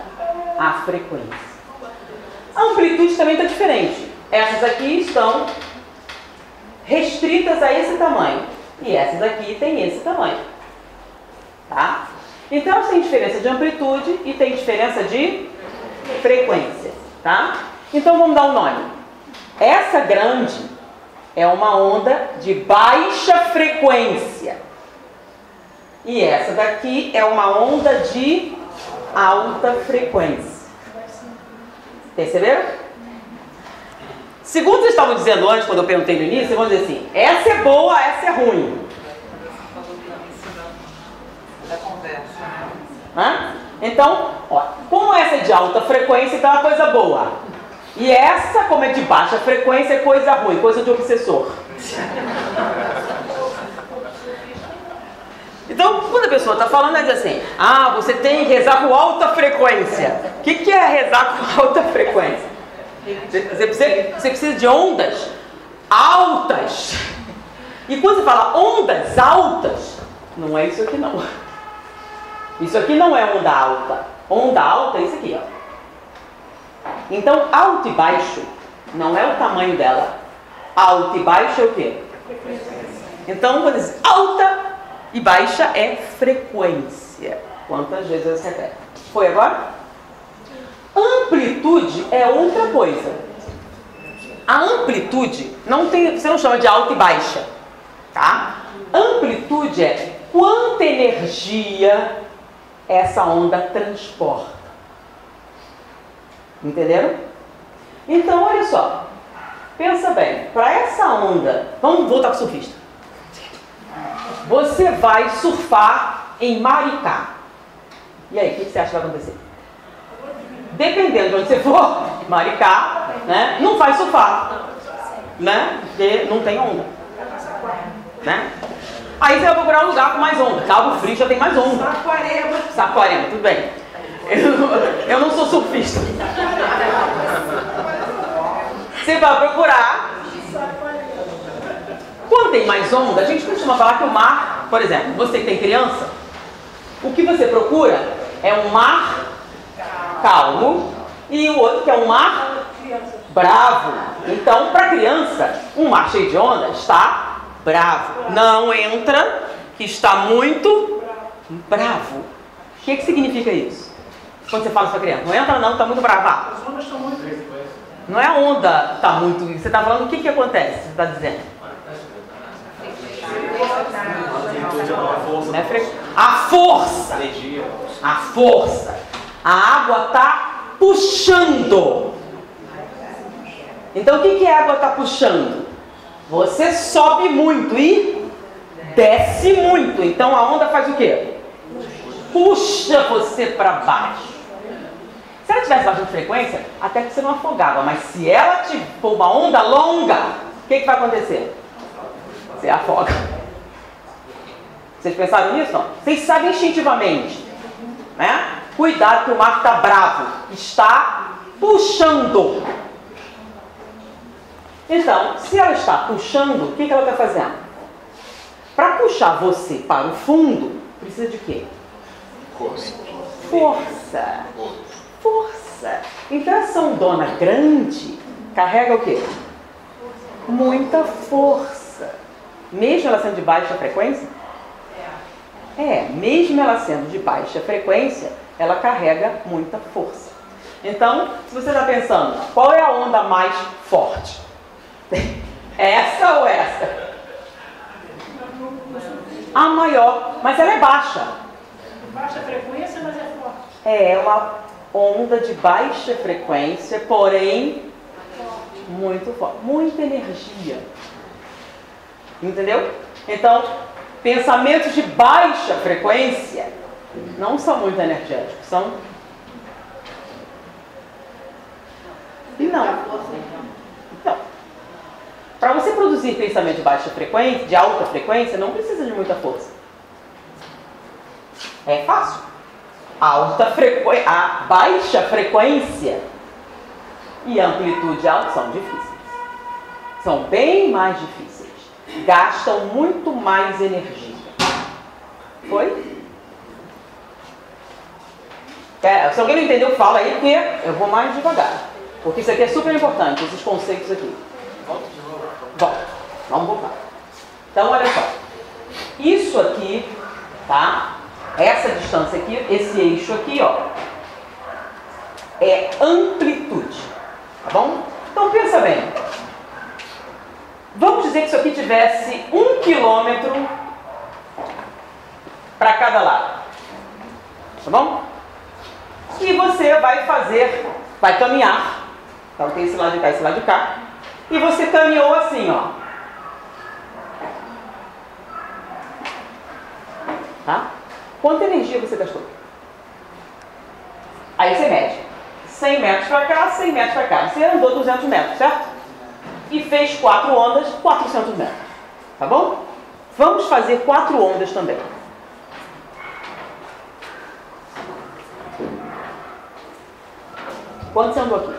Speaker 1: A frequência. A amplitude também está diferente. Essas aqui estão restritas a esse tamanho. E essas aqui têm esse tamanho. Tá? Então, tem diferença de amplitude e tem diferença de frequência. Tá? Então, vamos dar um nome. Essa grande é uma onda de baixa frequência. E essa daqui é uma onda de alta frequência. Perceberam? Segundo vocês estavam dizendo antes, quando eu perguntei no início, vocês vão dizer assim, essa é boa, essa é ruim.
Speaker 2: Da conversa.
Speaker 1: Hã? Então, ó, como essa é de alta frequência, então é uma coisa boa. E essa, como é de baixa frequência, é coisa ruim, coisa de obsessor. Então, quando a pessoa está falando, ela diz assim, você tem que rezar com alta frequência. O que é rezar com alta frequência? Você precisa de ondas altas. E quando você fala ondas altas, não é isso aqui não. Isso aqui não é onda alta. Onda alta é isso aqui, ó. Então, alto e baixo não é o tamanho dela. Alto e baixo é o quê? Então, vou dizer, alta e baixa é frequência. Quantas vezes você repete? Foi agora? Amplitude é outra coisa. A amplitude não tem, você não chama de alta e baixa, tá? Amplitude é quanta energia essa onda transporta. Entenderam? Então, olha só. Pensa bem, para essa onda, vamos voltar para o surfista. Você vai surfar em Maricá. E aí, o que você acha que vai acontecer? Dependendo de onde você for, Maricá, né, não vai surfar, né, porque não tem onda, né? Aí você vai procurar um lugar com mais onda. Cabo Frio já tem mais onda. Saquarema, tudo bem. Eu não sou surfista. Você vai procurar. Quando tem mais onda, a gente costuma falar que o mar, por exemplo, você que tem criança, o que você procura é um mar calmo e o outro que é um mar bravo. Então, para criança, um mar cheio de onda está bravo. Não entra, que está muito bravo. O que significa isso? Quando você fala para a criança, não entra não, está muito brava.
Speaker 3: As ondas estão muito...
Speaker 1: Não é a onda está muito... Você está falando o que acontece? Você está dizendo? A força. A força. A água está puxando. Então o que a água está puxando? Você sobe muito e desce muito. Então a onda faz o quê? Puxa você para baixo. Se ela tivesse bastante frequência, até que você não afogava. Mas se ela for uma onda longa, o que vai acontecer? Você afoga. Vocês pensaram nisso? Não? Vocês sabem instintivamente, né? Cuidado que o mar está bravo. Está puxando. Então, se ela está puxando, o que ela está fazendo? Para puxar você para o fundo, precisa de quê? Força. Força. Então essa ondona grande carrega o quê? Muita força. Mesmo ela sendo de baixa frequência? Mesmo ela sendo de baixa frequência, ela carrega muita força. Então, se você está pensando, qual é a onda mais forte? Essa ou essa? A maior, mas ela é baixa.
Speaker 3: Baixa frequência, mas é forte.
Speaker 1: É uma onda de baixa frequência, porém muito forte, muita energia. Entendeu? Então, pensamentos de baixa frequência não são muito energéticos, são... Não. Então, para você produzir pensamento de baixa frequência, de alta frequência, não precisa de muita força. É fácil. A baixa frequência e a amplitude alta são difíceis. São bem mais difíceis. Gastam muito mais energia. Foi? Se alguém não entendeu, fala aí, porque eu vou mais devagar. Porque isso aqui é super importante, esses conceitos aqui.
Speaker 4: Volta de novo.
Speaker 1: Volta. Vamos voltar. Então, olha só. Isso aqui, tá? Essa distância aqui, esse eixo aqui, ó, é amplitude. Tá bom? Então, pensa bem. Vamos dizer que isso aqui tivesse 1 quilômetro para cada lado. Tá bom? E você vai caminhar. Então tem esse lado de cá, esse lado de cá. E você caminhou assim, ó. Tá? Quanta energia você gastou? Aí você mede. 100 metros para cá, 100 metros para cá. Você andou 200 metros, certo? E fez 4 ondas, 400 metros. Tá bom? Vamos fazer 4 ondas também. Quanto você andou aqui?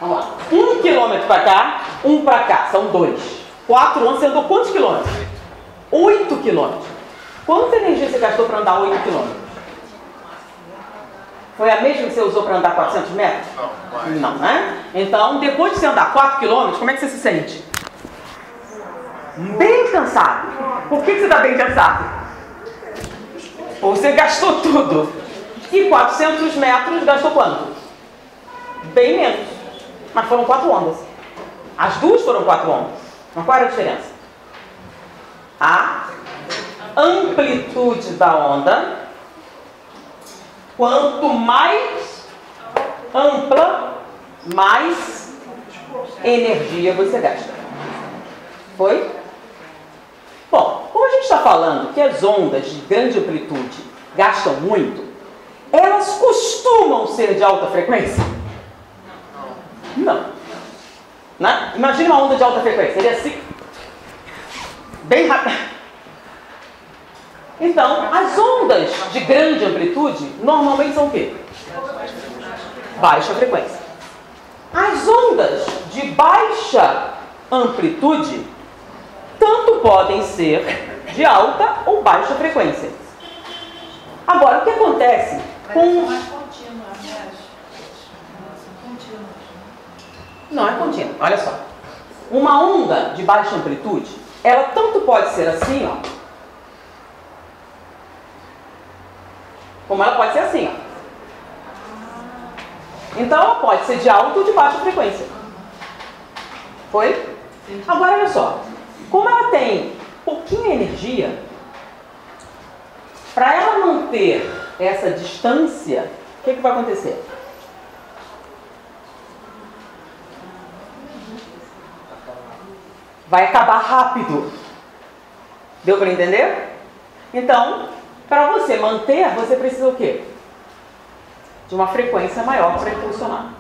Speaker 1: Vamos lá. 1 quilômetro para cá, 1 para cá. São 2. 4 ondas, você andou quantos quilômetros? 8 quilômetros. Quanta energia você gastou para andar 8 km? Foi a mesma que você usou para andar 400 metros? Não, né? Então, depois de você andar 4 km, como é que você se sente? Bem cansado. Por que você está bem cansado? Ou você gastou tudo. E 400 metros gastou quanto? Bem menos. Mas foram 4 ondas. As duas foram 4 ondas. Mas qual era a diferença? A amplitude da onda. Quanto mais ampla, mais energia você gasta. Foi? Bom, como a gente está falando que as ondas de grande amplitude gastam muito, elas costumam ser de alta frequência? Não. Né? Imagine uma onda de alta frequência. Ele é assim, bem rápido. Então, as ondas de grande amplitude normalmente são o quê? Baixa frequência. As ondas de baixa amplitude tanto podem ser de alta ou baixa frequência. Agora, o que acontece com... Não é contínua, olha só. Uma onda de baixa amplitude, ela tanto pode ser assim, ó, como ela pode ser assim, ó. Então, ela pode ser de alta ou de baixa frequência. Foi? Agora, olha só. Como ela tem pouquinha energia, para ela manter essa distância, o que vai acontecer? Vai acabar rápido. Deu para entender? Então, para você manter, você precisa o quê? De uma frequência maior para funcionar.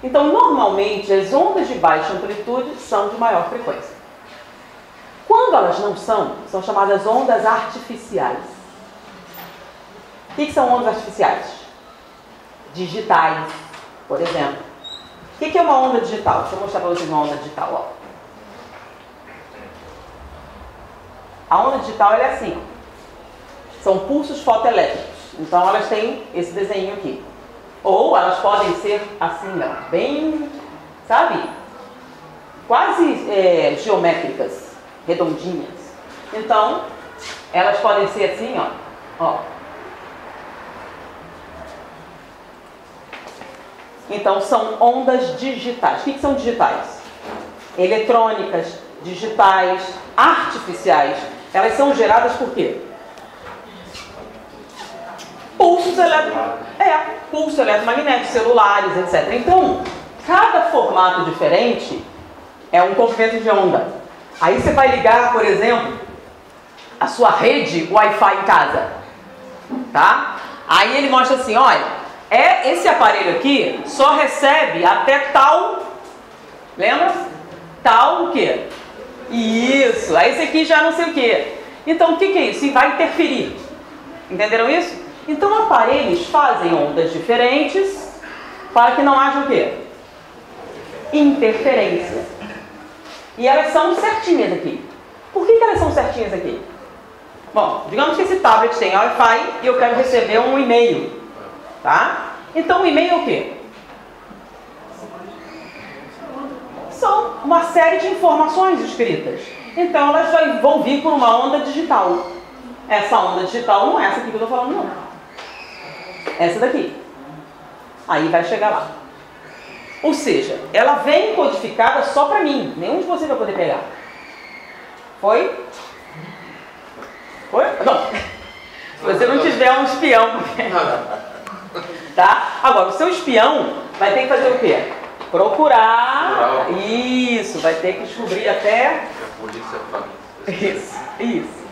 Speaker 1: Então, normalmente, as ondas de baixa amplitude são de maior frequência. Quando elas não são, são chamadas ondas artificiais. O que são ondas artificiais? Digitais, por exemplo. O que é uma onda digital? Deixa eu mostrar para vocês uma onda digital. Ó. A onda digital ela é assim. São pulsos fotoelétricos. Então elas têm esse desenho aqui. Ou elas podem ser assim, ó, bem, sabe? Quase geométricas, redondinhas. Então, elas podem ser assim, ó. Então, são ondas digitais. O que são digitais? Eletrônicas, digitais, artificiais. Elas são geradas por quê? Pulsos eletromagnéticos, celulares, etc. Então, cada formato diferente é um comprimento de onda. Aí você vai ligar, por exemplo, a sua rede Wi-Fi em casa. Tá? Aí ele mostra assim, olha, esse aparelho aqui só recebe até tal, lembra? Tal o quê? Isso, aí esse aqui já não sei o quê. Então o que é isso? Vai interferir. Entenderam isso? Então aparelhos fazem ondas diferentes para que não haja o quê? Interferência. E elas são certinhas aqui. Por que elas são certinhas aqui? Bom, digamos que esse tablet tem Wi-Fi e eu quero receber um e-mail. Tá? Então o e-mail é o quê? São uma série de informações escritas. Então elas vão vir por uma onda digital. Essa onda digital não é essa aqui que eu estou falando, não. Essa daqui. Aí vai chegar lá. Ou seja, ela vem codificada só para mim. Nenhum de vocês vai poder pegar. Foi? Foi? Não. Se você não tiver um espião. Tá? Agora, o seu espião vai ter que fazer o quê? Procurar. Isso. Vai ter que descobrir até...
Speaker 4: A polícia faz.
Speaker 1: Isso.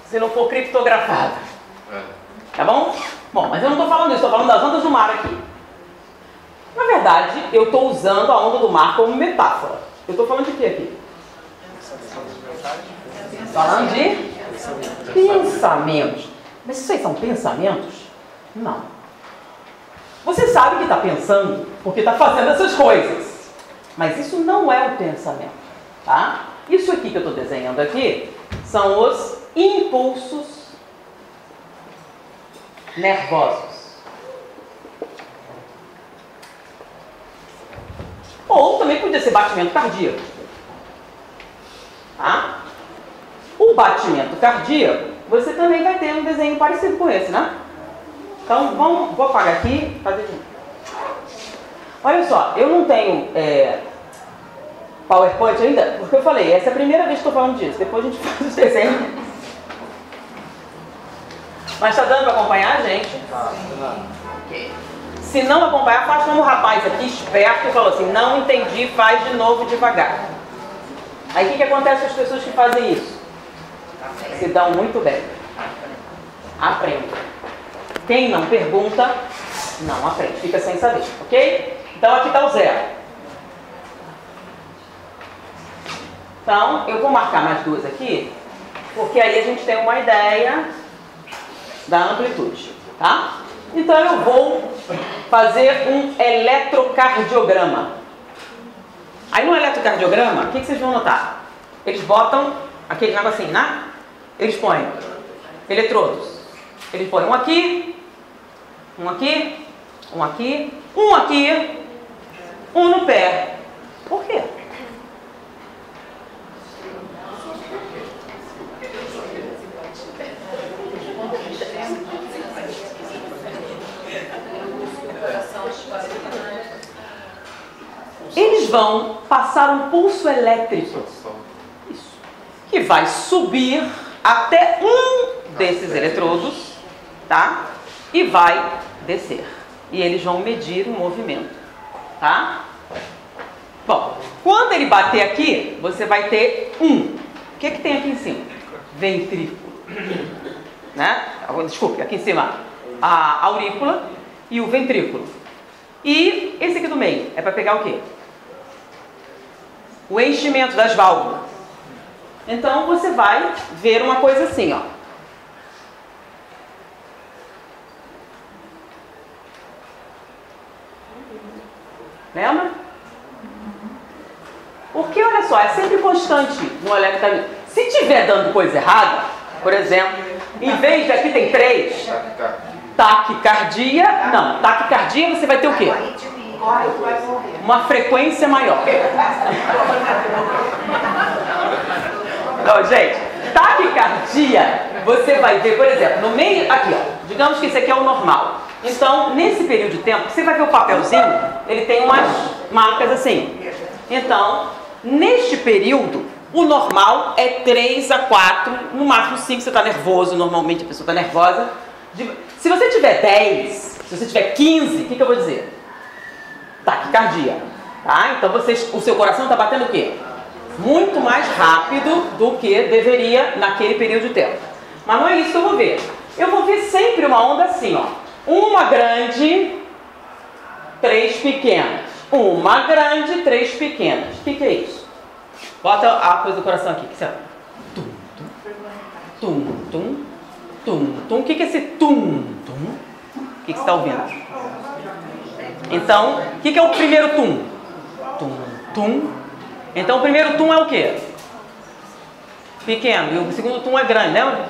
Speaker 1: Se não for criptografado. Tá bom? Bom, mas eu não estou falando disso, estou falando das ondas do mar aqui. Na verdade, eu estou usando a onda do mar como metáfora. Eu estou falando de quê aqui? Falando de pensamentos. Mas isso aí são pensamentos? Não. Você sabe que está pensando porque está fazendo essas coisas. Mas isso não é o pensamento. Tá? Isso aqui que eu estou desenhando aqui são os impulsos nervosos. Ou também podia ser batimento cardíaco. Tá? O batimento cardíaco, você também vai ter um desenho parecido com esse, né? Então, vou apagar aqui, fazer de novo. Olha só, eu não tenho PowerPoint ainda, porque eu falei, essa é a primeira vez que estou falando disso, depois a gente faz os desenhos. Mas está dando para acompanhar, gente? Se não acompanhar, faz como o rapaz aqui, esperto, falou assim, não entendi, faz de novo devagar. Aí o que acontece com as pessoas que fazem isso? Se dão muito bem. Aprende. Quem não pergunta, não aprende, fica sem saber, ok? Então aqui está o zero. Então, eu vou marcar mais duas aqui, porque aí a gente tem uma ideia da amplitude, tá? Então eu vou fazer um eletrocardiograma. Aí no eletrocardiograma, o que vocês vão notar? Eles botam aquele negocinho, né? Eles põem eletrodos. Eles põem um aqui, um aqui, um aqui, um aqui, um no pé. Por quê? Eles vão passar um pulso elétrico, isso, que vai subir até um desses eletrodos, tá? E vai descer. E eles vão medir o movimento, tá? Bom, quando ele bater aqui, você vai ter um. O que tem aqui em cima? Ventrículo, né? Desculpe, aqui em cima a aurícula e o ventrículo. E esse aqui do meio é para pegar o quê? O enchimento das válvulas. Então você vai ver uma coisa assim, ó. Lembra? Porque olha só, é sempre constante no eletrocardiograma. Se tiver dando coisa errada, por exemplo, em vez de aqui tem 3, taquicardia, não, taquicardia você vai ter o quê? Uma frequência maior. Não, gente, taquicardia, você vai ver, por exemplo, no meio, aqui ó, digamos que esse aqui é o normal. Então, nesse período de tempo, você vai ver o papelzinho, ele tem umas marcas assim. Então, neste período, o normal é 3 a 4, no máximo 5, você está nervoso, normalmente a pessoa está nervosa. Se você tiver 10, se você tiver 15, o que eu vou dizer? Taquicardia, tá? Então o seu coração está batendo o quê? Muito mais rápido do que deveria naquele período de tempo. Mas não é isso que eu vou ver. Eu vou ver sempre uma onda assim, ó. Uma grande, 3 pequenas. Uma grande, 3 pequenas. O que é isso? Bota a coisa do coração aqui. O que você... Tum, tum, tum, tum, tum, tum. O que é esse tum, tum? O que você está ouvindo? Então, o que é o primeiro tum? Tum, tum. Então, o primeiro tum é o quê? Pequeno. E o segundo tum é grande, lembra?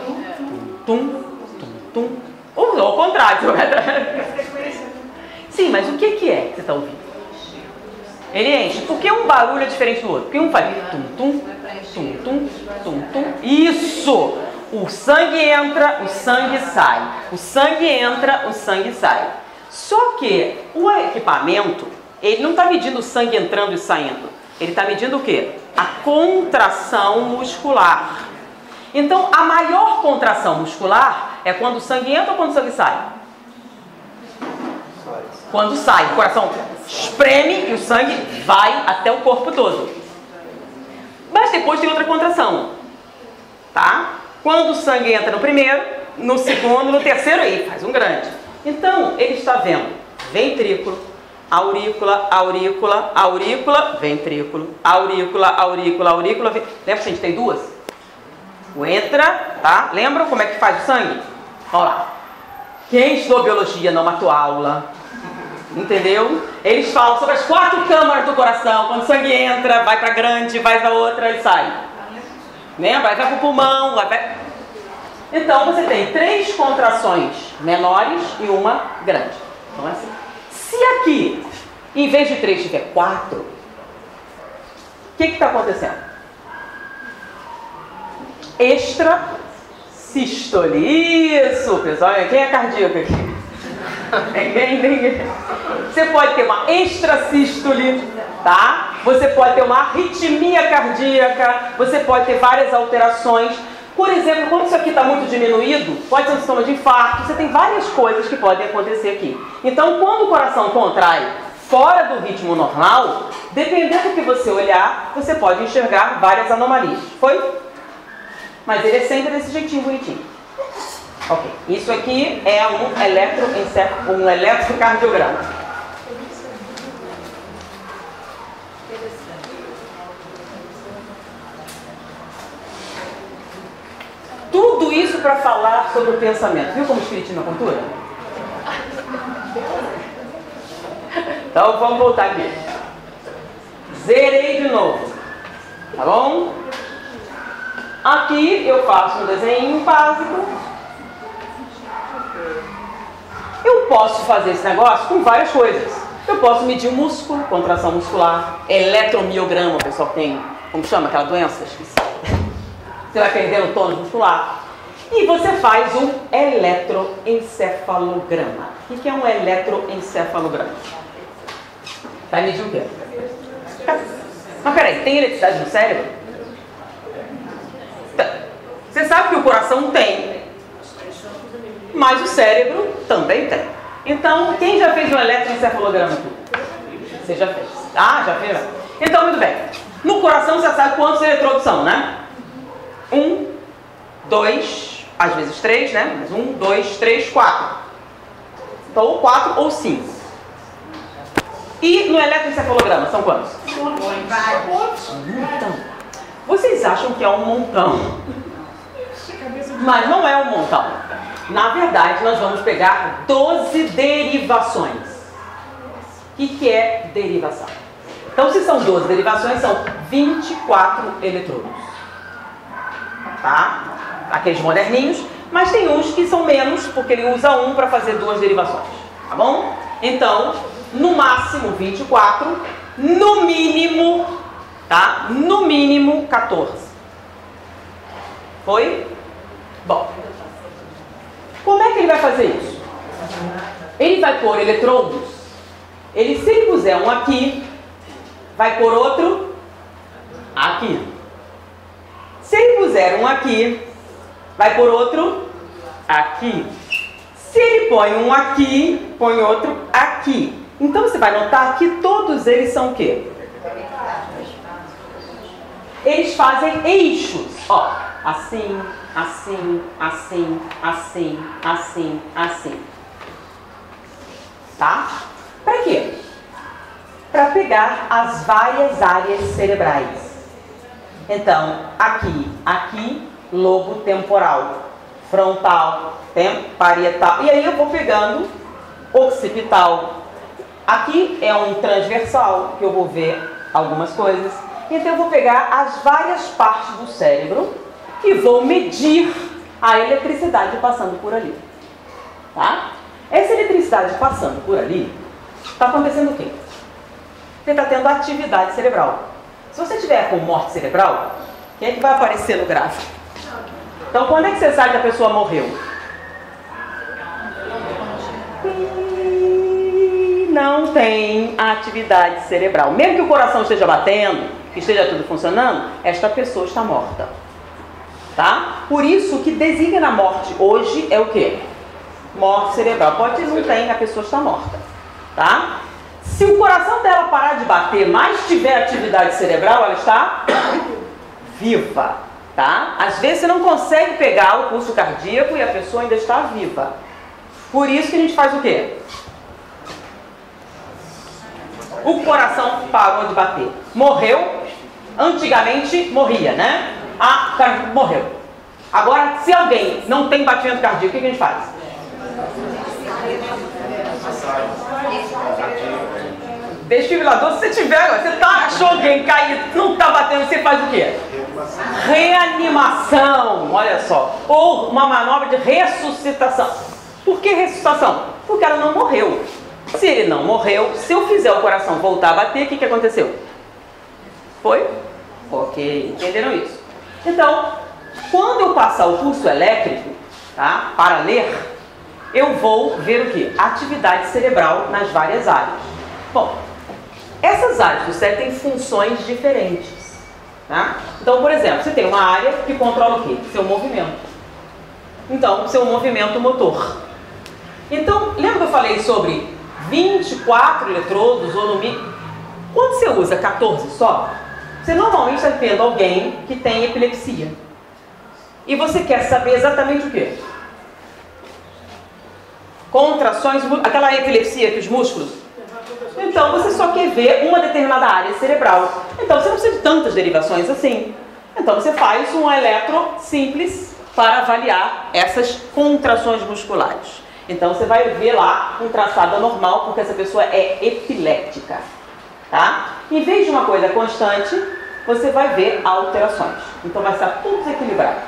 Speaker 1: Tum, tum, tum. Ou ao contrário. Sim, mas o que é que você está ouvindo? Ele enche. Por que um barulho é diferente do outro? Porque um faz tum, tum, tum, tum, tum, tum. Isso! O sangue entra, o sangue sai. O sangue entra, o sangue sai. Só que o equipamento, ele não está medindo o sangue entrando e saindo. Ele está medindo o quê? A contração muscular. Então, a maior contração muscular é quando o sangue entra ou quando o sangue sai? Quando sai. O coração espreme e o sangue vai até o corpo todo. Mas depois tem outra contração. Tá? Quando o sangue entra no primeiro, no segundo, no terceiro, aí faz um grande. Então, ele está vendo ventrículo, aurícula, aurícula, aurícula, ventrículo, aurícula, aurícula, aurícula. Lembra que a gente tem duas? O entra, tá? Lembra como é que faz o sangue? Vamos lá. Quem estudou biologia não matou aula, Entendeu? Eles falam sobre as 4 câmaras do coração. Quando o sangue entra, vai para grande, vai para outra e sai. Lembra? Vai para o pulmão. Então você tem 3 contrações menores e uma grande. Então é assim. Se aqui, em vez de 3, tiver 4, o que está acontecendo? Extrasístole. Isso, pessoal. Quem é cardíaco aqui? Ninguém. Você pode ter uma extrasístole, tá? Você pode ter uma arritmia cardíaca, você pode ter várias alterações. Por exemplo, quando isso aqui está muito diminuído, pode ser um sintoma de infarto, você tem várias coisas que podem acontecer aqui. Então, quando o coração contrai fora do ritmo normal, dependendo do que você olhar, você pode enxergar várias anomalias. Foi? Mas ele é sempre desse jeitinho bonitinho. Ok, isso aqui é um eletrocardiograma. Tudo isso para falar sobre o pensamento. Viu como o espiritismo é cultura? Então vamos voltar aqui. Zerei de novo. Tá bom? Aqui eu faço um desenho básico. Eu posso fazer esse negócio com várias coisas. Eu posso medir o músculo, contração muscular, eletromiograma, o pessoal tem, como chama aquela doença? Esqueci. Você vai perdendo o tônus muscular. E você faz um eletroencefalograma. O que é um eletroencefalograma? Vai medir o quê? Mas peraí, tem eletricidade no cérebro? Você sabe que o coração tem, mas o cérebro também tem. Então, quem já fez um eletroencefalograma aqui? Você já fez? Ah, já fez? Então, muito bem. No coração você sabe quantos eletrodos são, né? 1, 2, às vezes 3, né? Mas 1, 2, 3, 4. Então, ou 4 ou 5. E no eletroencefalograma são quantos? Então, vocês acham que é um montão? Mas não é um montão. Na verdade, nós vamos pegar 12 derivações. O que é derivação? Então, se são 12 derivações, são 24 eletrodos. Tá? Aqueles moderninhos. Mas tem uns que são menos, porque ele usa um para fazer 2 derivações. Tá bom? Então, no máximo 24. No mínimo, tá? No mínimo 14. Foi? Bom. Como é que ele vai fazer isso? Ele vai pôr eletrodos. Se ele puser um aqui, vai pôr outro aqui. Se ele puser um aqui, vai pôr outro aqui. Se ele põe um aqui, põe outro aqui. Então você vai notar que todos eles são o quê? Eles fazem eixos. Ó, assim, assim, assim, assim, assim, assim. Tá? Para quê? Para pegar as várias áreas cerebrais. Então, aqui, lobo temporal, frontal, parietal. E aí eu vou pegando occipital. Aqui é um transversal, que eu vou ver algumas coisas. Então eu vou pegar as várias partes do cérebro e vou medir a eletricidade passando por ali. Tá? Essa eletricidade passando por ali, está acontecendo o quê? Você está tendo atividade cerebral. Se você tiver com morte cerebral, quem é que vai aparecer no gráfico? Então, quando é que você sabe que a pessoa morreu? Não tem atividade cerebral. Mesmo que o coração esteja batendo, que esteja tudo funcionando, esta pessoa está morta. Tá? Por isso, o que designa a morte hoje é o quê? Morte cerebral. Pode ser que não tem, a pessoa está morta. Tá? Se o coração dela parar de bater, mas tiver atividade cerebral, ela está viva. Tá? Às vezes você não consegue pegar o pulso cardíaco e a pessoa ainda está viva. Por isso que a gente faz o quê? O coração parou de bater. Morreu. Antigamente morria, né? Ah, o cara morreu. Agora, se alguém não tem batimento cardíaco, o que a gente faz? Desfibrilador, se você tiver, você achou alguém caído, não tá batendo, você faz o quê? Reanimação, olha só. Ou uma manobra de ressuscitação. Por que ressuscitação? Porque ela não morreu. Se ele não morreu, se eu fizer o coração voltar a bater, o que aconteceu? Foi? Ok, entenderam isso? Então, quando eu passar o pulso elétrico, tá, para ler, eu vou ver o quê? Atividade cerebral nas várias áreas. Bom, essas áreas do cérebro têm funções diferentes. Tá? Então, por exemplo, você tem uma área que controla o quê? Seu movimento. Então, seu movimento motor. Então, lembra que eu falei sobre 24 eletrodos ou no mínimo? Quando você usa 14 só, você normalmente está vendo alguém que tem epilepsia. E você quer saber exatamente o quê? Contrações, aquela epilepsia que os músculos. Então você só quer ver uma determinada área cerebral. Então você não precisa de tantas derivações assim. Então você faz um eletro simples para avaliar essas contrações musculares. Então você vai ver lá um traçado anormal porque essa pessoa é epiléptica. Tá? Em vez de uma coisa constante, você vai ver alterações. Então vai estar tudo desequilibrado.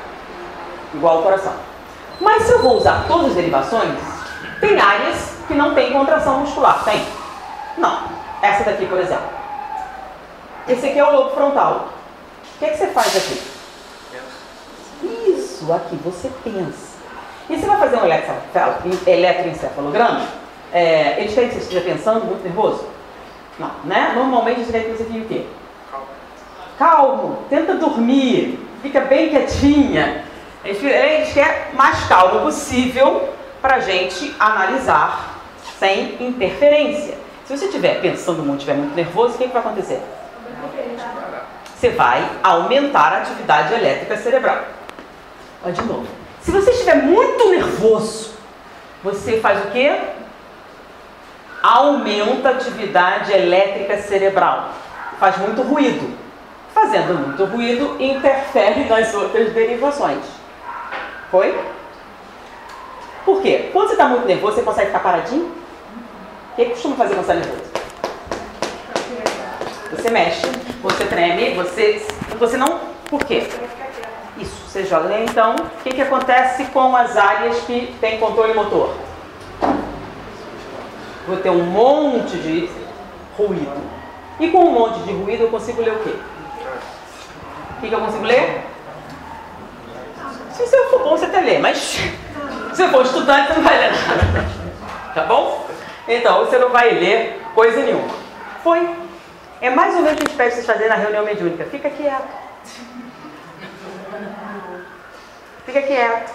Speaker 1: Igual ao coração. Mas se eu vou usar todas as derivações, tem áreas que não tem contração muscular. Tem? Não. Essa daqui, por exemplo. Esse aqui é o lobo frontal. O que você faz aqui? Isso, aqui você pensa. E você vai fazer um eletroencefalograma? Eles querem que você esteja pensando, muito nervoso? Não, né? Normalmente eles querem que você fique o quê? Calmo, tenta dormir, fica bem quietinha. Eles querem mais calmo possível para a gente analisar sem interferência. Se você estiver pensando muito, estiver muito nervoso, o que vai acontecer? Você vai aumentar a atividade elétrica cerebral. Olha de novo. Se você estiver muito nervoso, você faz o quê? Aumenta a atividade elétrica cerebral. Faz muito ruído. Fazendo muito ruído, interfere nas outras derivações. Foi? Por quê? Quando você está muito nervoso, você consegue ficar paradinho? O que costuma fazer quando você está nervoso? Você mexe, você treme, você não... Por quê? Isso, você joga. Então, o que acontece com as áreas que tem controle motor? Vou ter um monte de ruído. E com um monte de ruído eu consigo ler o quê? O que eu consigo ler? Se você for bom, você até lê, mas se você for estudante, você não vai ler nada. Tá bom? Então, você não vai ler coisa nenhuma. Foi. É mais ou menos o que a gente pede vocês fazerem na reunião mediúnica. Fica quieto. Fica quieto.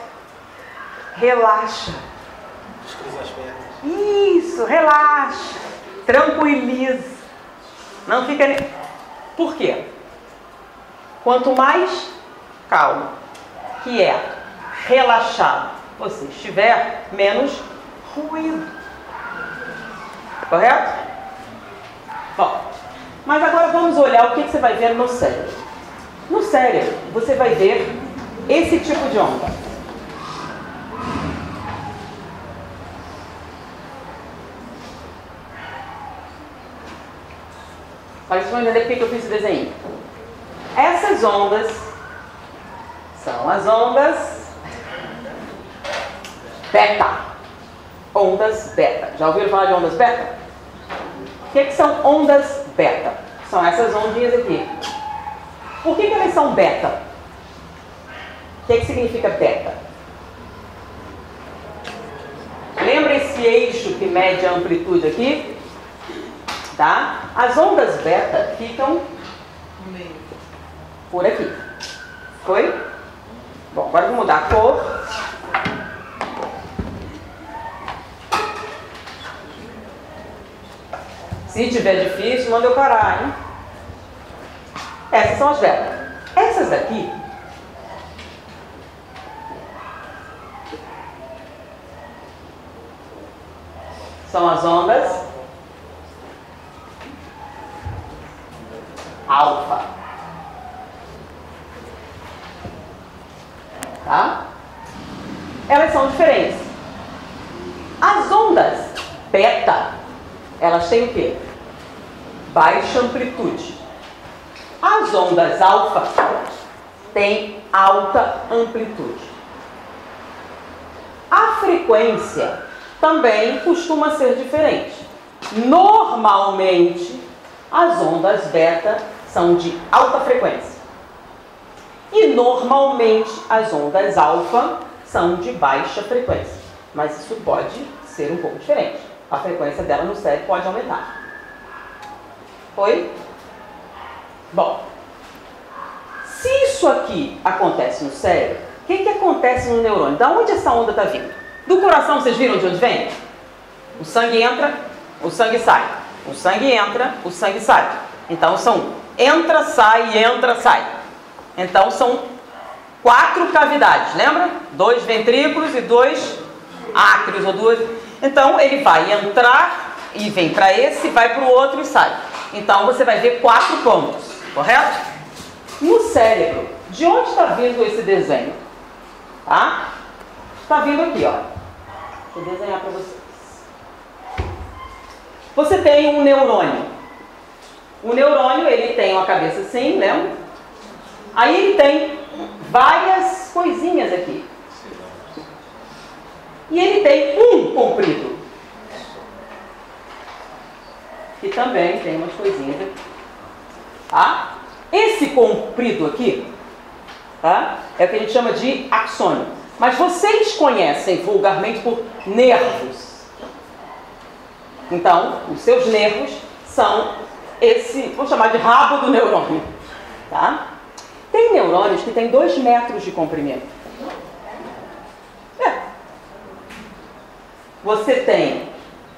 Speaker 1: Relaxa. Isso, relaxa. Tranquiliza. Não fica... Por quê? Quanto mais calmo, quieto, relaxado você estiver, menos ruído. Correto? Bom, mas agora vamos olhar o que você vai ver no cérebro. No cérebro, você vai ver esse tipo de onda. Para vocês vão entender por que eu fiz esse desenho. Essas ondas são as ondas beta. Ondas beta. Já ouviram falar de ondas beta? O que são ondas beta? São essas ondinhas aqui. Por que elas são beta? O que significa beta? Lembra esse eixo que mede a amplitude aqui? Tá? As ondas beta ficam por aqui. Foi? Bom, agora eu vou mudar a cor. Se tiver difícil, manda eu parar, hein? Essas são as beta. Essas daqui são as ondas alfa. Tá? Elas são diferentes. As ondas beta, elas têm o quê? baixa amplitude. As ondas alfa têm alta amplitude. A frequência também costuma ser diferente. Normalmente, as ondas beta são de alta frequência. E normalmente, as ondas alfa são de baixa frequência. Mas isso pode ser um pouco diferente. A frequência dela no cérebro pode aumentar. Foi? Bom, se isso aqui acontece no cérebro, o que acontece no neurônio? Da onde essa onda está vindo? Do coração, vocês viram de onde vem? O sangue entra, o sangue sai. O sangue entra, o sangue sai. Então são entra, sai. Então são 4 cavidades, lembra? 2 ventrículos e 2 átrios ou 2. Então ele vai entrar e vem para esse, vai para o outro e sai. Então você vai ver 4 pontos, correto? No cérebro, de onde está vindo esse desenho? Tá? Está vindo aqui, ó. Deixa eu desenhar para vocês. Você tem um neurônio. O neurônio, ele tem uma cabeça assim, lembra? Aí ele tem várias coisinhas aqui. E ele tem um comprido. Que também tem umas coisinhas aqui. Tá? Esse comprido aqui, tá? É o que a gente chama de axônio. Mas vocês conhecem vulgarmente por nervos. Então, os seus nervos são esse, vamos chamar de rabo do neurônio. Tá? Tem neurônios que têm 2 metros de comprimento. Você tem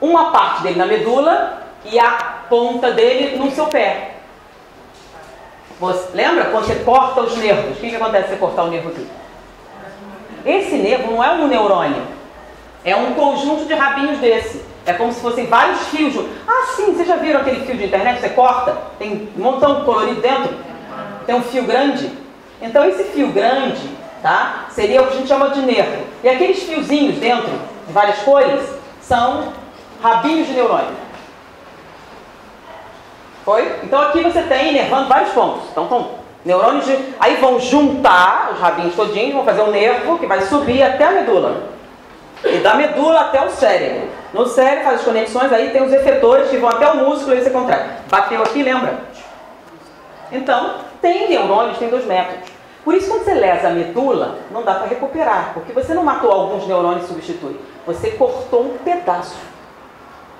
Speaker 1: uma parte dele na medula e a ponta dele no seu pé. Você lembra quando você corta os nervos? O que acontece se você cortar o nervo aqui? Esse nervo não é um neurônio. É um conjunto de rabinhos desse. É como se fossem vários fios. Ah, sim, vocês já viram aquele fio de internet? Você corta, tem um montão colorido dentro. Tem um fio grande. Então esse fio grande, tá, seria o que a gente chama de nervo. E aqueles fiozinhos dentro, de várias cores, são rabinhos de neurônio. Foi? Então aqui você tem inervando vários pontos. Então são neurônios de... Aí vão juntar os rabinhos todinhos, vão fazer um nervo que vai subir até a medula. E da medula até o cérebro. No cérebro faz as conexões, aí tem os efetores que vão até o músculo e você contrai. Bateu aqui, lembra? Então, tem neurônios, tem 2 métodos. Por isso, quando você lesa a medula, não dá para recuperar, porque você não matou alguns neurônios e substitui. Você cortou um pedaço.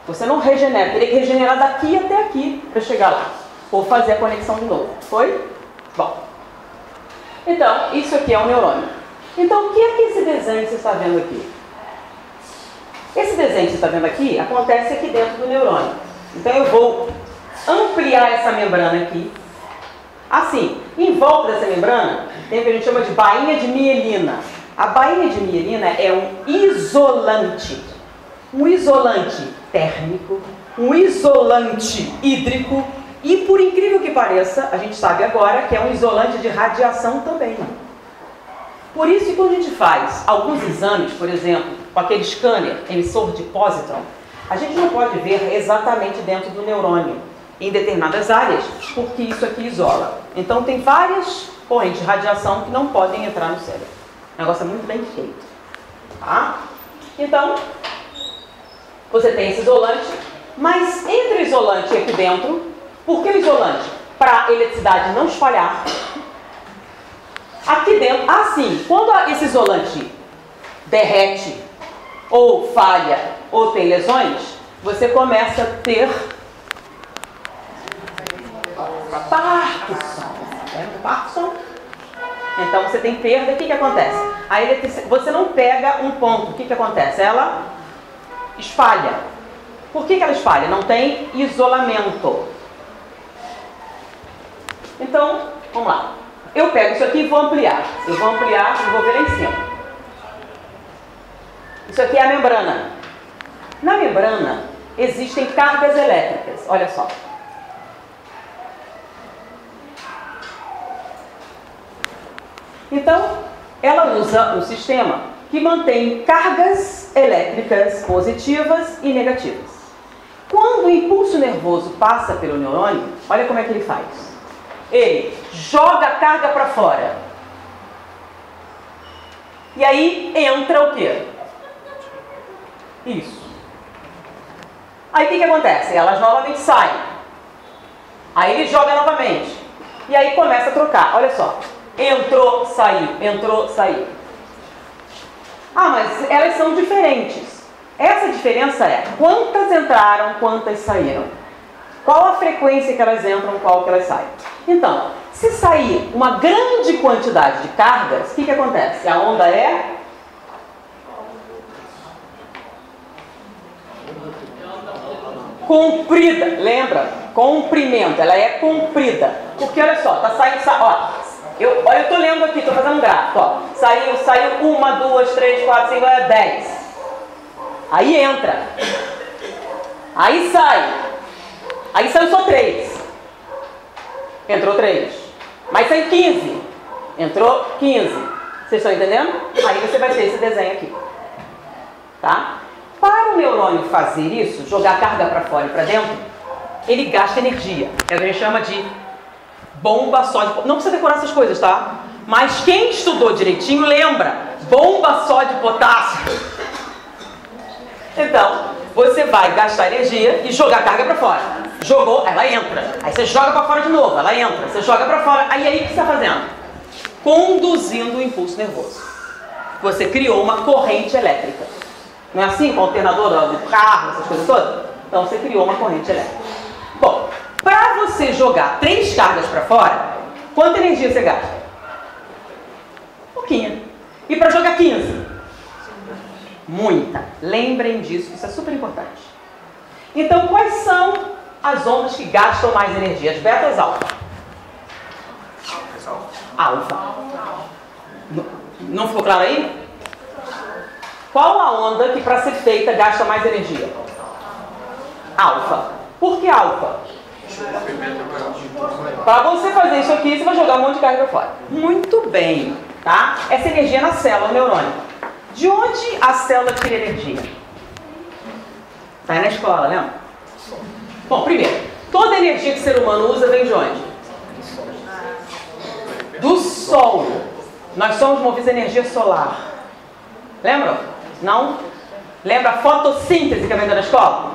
Speaker 1: Você não regenera, teria que regenerar daqui até aqui para chegar lá. Ou fazer a conexão de novo. Foi? Bom. Então, isso aqui é um neurônio. Então, o que é que esse desenho que você está vendo aqui? Esse desenho que você está vendo aqui, acontece aqui dentro do neurônio. Então, eu vou ampliar essa membrana aqui. Assim, em volta dessa membrana, tem o que a gente chama de bainha de mielina. A bainha de mielina é um isolante. Um isolante térmico, um isolante hídrico e, por incrível que pareça, a gente sabe agora que é um isolante de radiação também. Por isso que quando a gente faz alguns exames, por exemplo, com aquele scanner emissor de positron, a gente não pode ver exatamente dentro do neurônio, em determinadas áreas, porque isso aqui isola. Então tem várias correntes de radiação que não podem entrar no cérebro. O negócio é muito bem feito. Tá? Então, você tem esse isolante, mas entre o isolante e aqui dentro, por que o isolante? Para a eletricidade não espalhar. Aqui dentro, assim, quando esse isolante derrete, ou falha, ou tem lesões, você começa a ter Parkinson. Parkinson. Então você tem perda, o que acontece? A eletricidade, você não pega um ponto, o que acontece? Ela espalha. Por que ela espalha? Não tem isolamento. Então, vamos lá. Eu pego isso aqui e vou ampliar. Eu vou ampliar e vou ver lá em cima. Isso aqui é a membrana. Na membrana existem cargas elétricas. Olha só. Então, ela usa um sistema que mantém cargas elétricas positivas e negativas. Quando impulso nervoso passa pelo neurônio, olha como é que ele faz. Ele joga a carga para fora. E aí entra o quê? Isso. Aí o que acontece? Elas novamente saem. Aí ele joga novamente. E aí começa a trocar. Olha só. Entrou, saiu. Entrou, saiu. Ah, mas elas são diferentes. Essa diferença é quantas entraram, quantas saíram. Qual a frequência que elas entram, qual que elas saem. Então, se sair uma grande quantidade de cargas, o que acontece? A onda é... comprida. Lembra? Comprimento. Ela é comprida. Porque olha só, tá saindo... Ó, eu tô lendo aqui, tô fazendo um gráfico. Ó. Saiu 1, 2, 3, 4, 5, 10. Aí entra. Aí sai. Aí saiu só 3. Entrou 3. Mas saiu 15. Entrou 15. Vocês estão entendendo? Aí você vai ter esse desenho aqui. Tá? Para o neurônio fazer isso, jogar carga para fora e para dentro, ele gasta energia. Que a gente chama de bomba sódio. Não precisa decorar essas coisas, tá? Mas quem estudou direitinho lembra. Bomba sódio potássio. Então, você vai gastar energia e jogar carga para fora. Jogou, ela entra. Aí você joga para fora de novo, ela entra. Você joga para fora. Aí o que você está fazendo? Conduzindo o impulso nervoso. Você criou uma corrente elétrica. Não é assim com o alternador do carro, essas coisas todas? Então você criou uma corrente elétrica. Bom, para você jogar 3 cargas para fora, quanta energia você gasta? Pouquinha. E para jogar 15? Muita. Lembrem disso, isso é super importante. Então, quais são as ondas que gastam mais energia? As betas, alfa? Alfa. Não ficou claro aí? Qual a onda que para ser feita gasta mais energia? Alfa. Por que alfa? Para você fazer isso aqui, você vai jogar um monte de carga para fora. Muito bem. Tá? Essa energia é na célula, no neurônio. De onde a célula tira energia? Está na escola, lembra? Bom, primeiro, toda a energia que o ser humano usa vem de onde? Do Sol. Nós somos movidos a energia solar. Lembram? Não? Lembra a fotossíntese que vem da escola?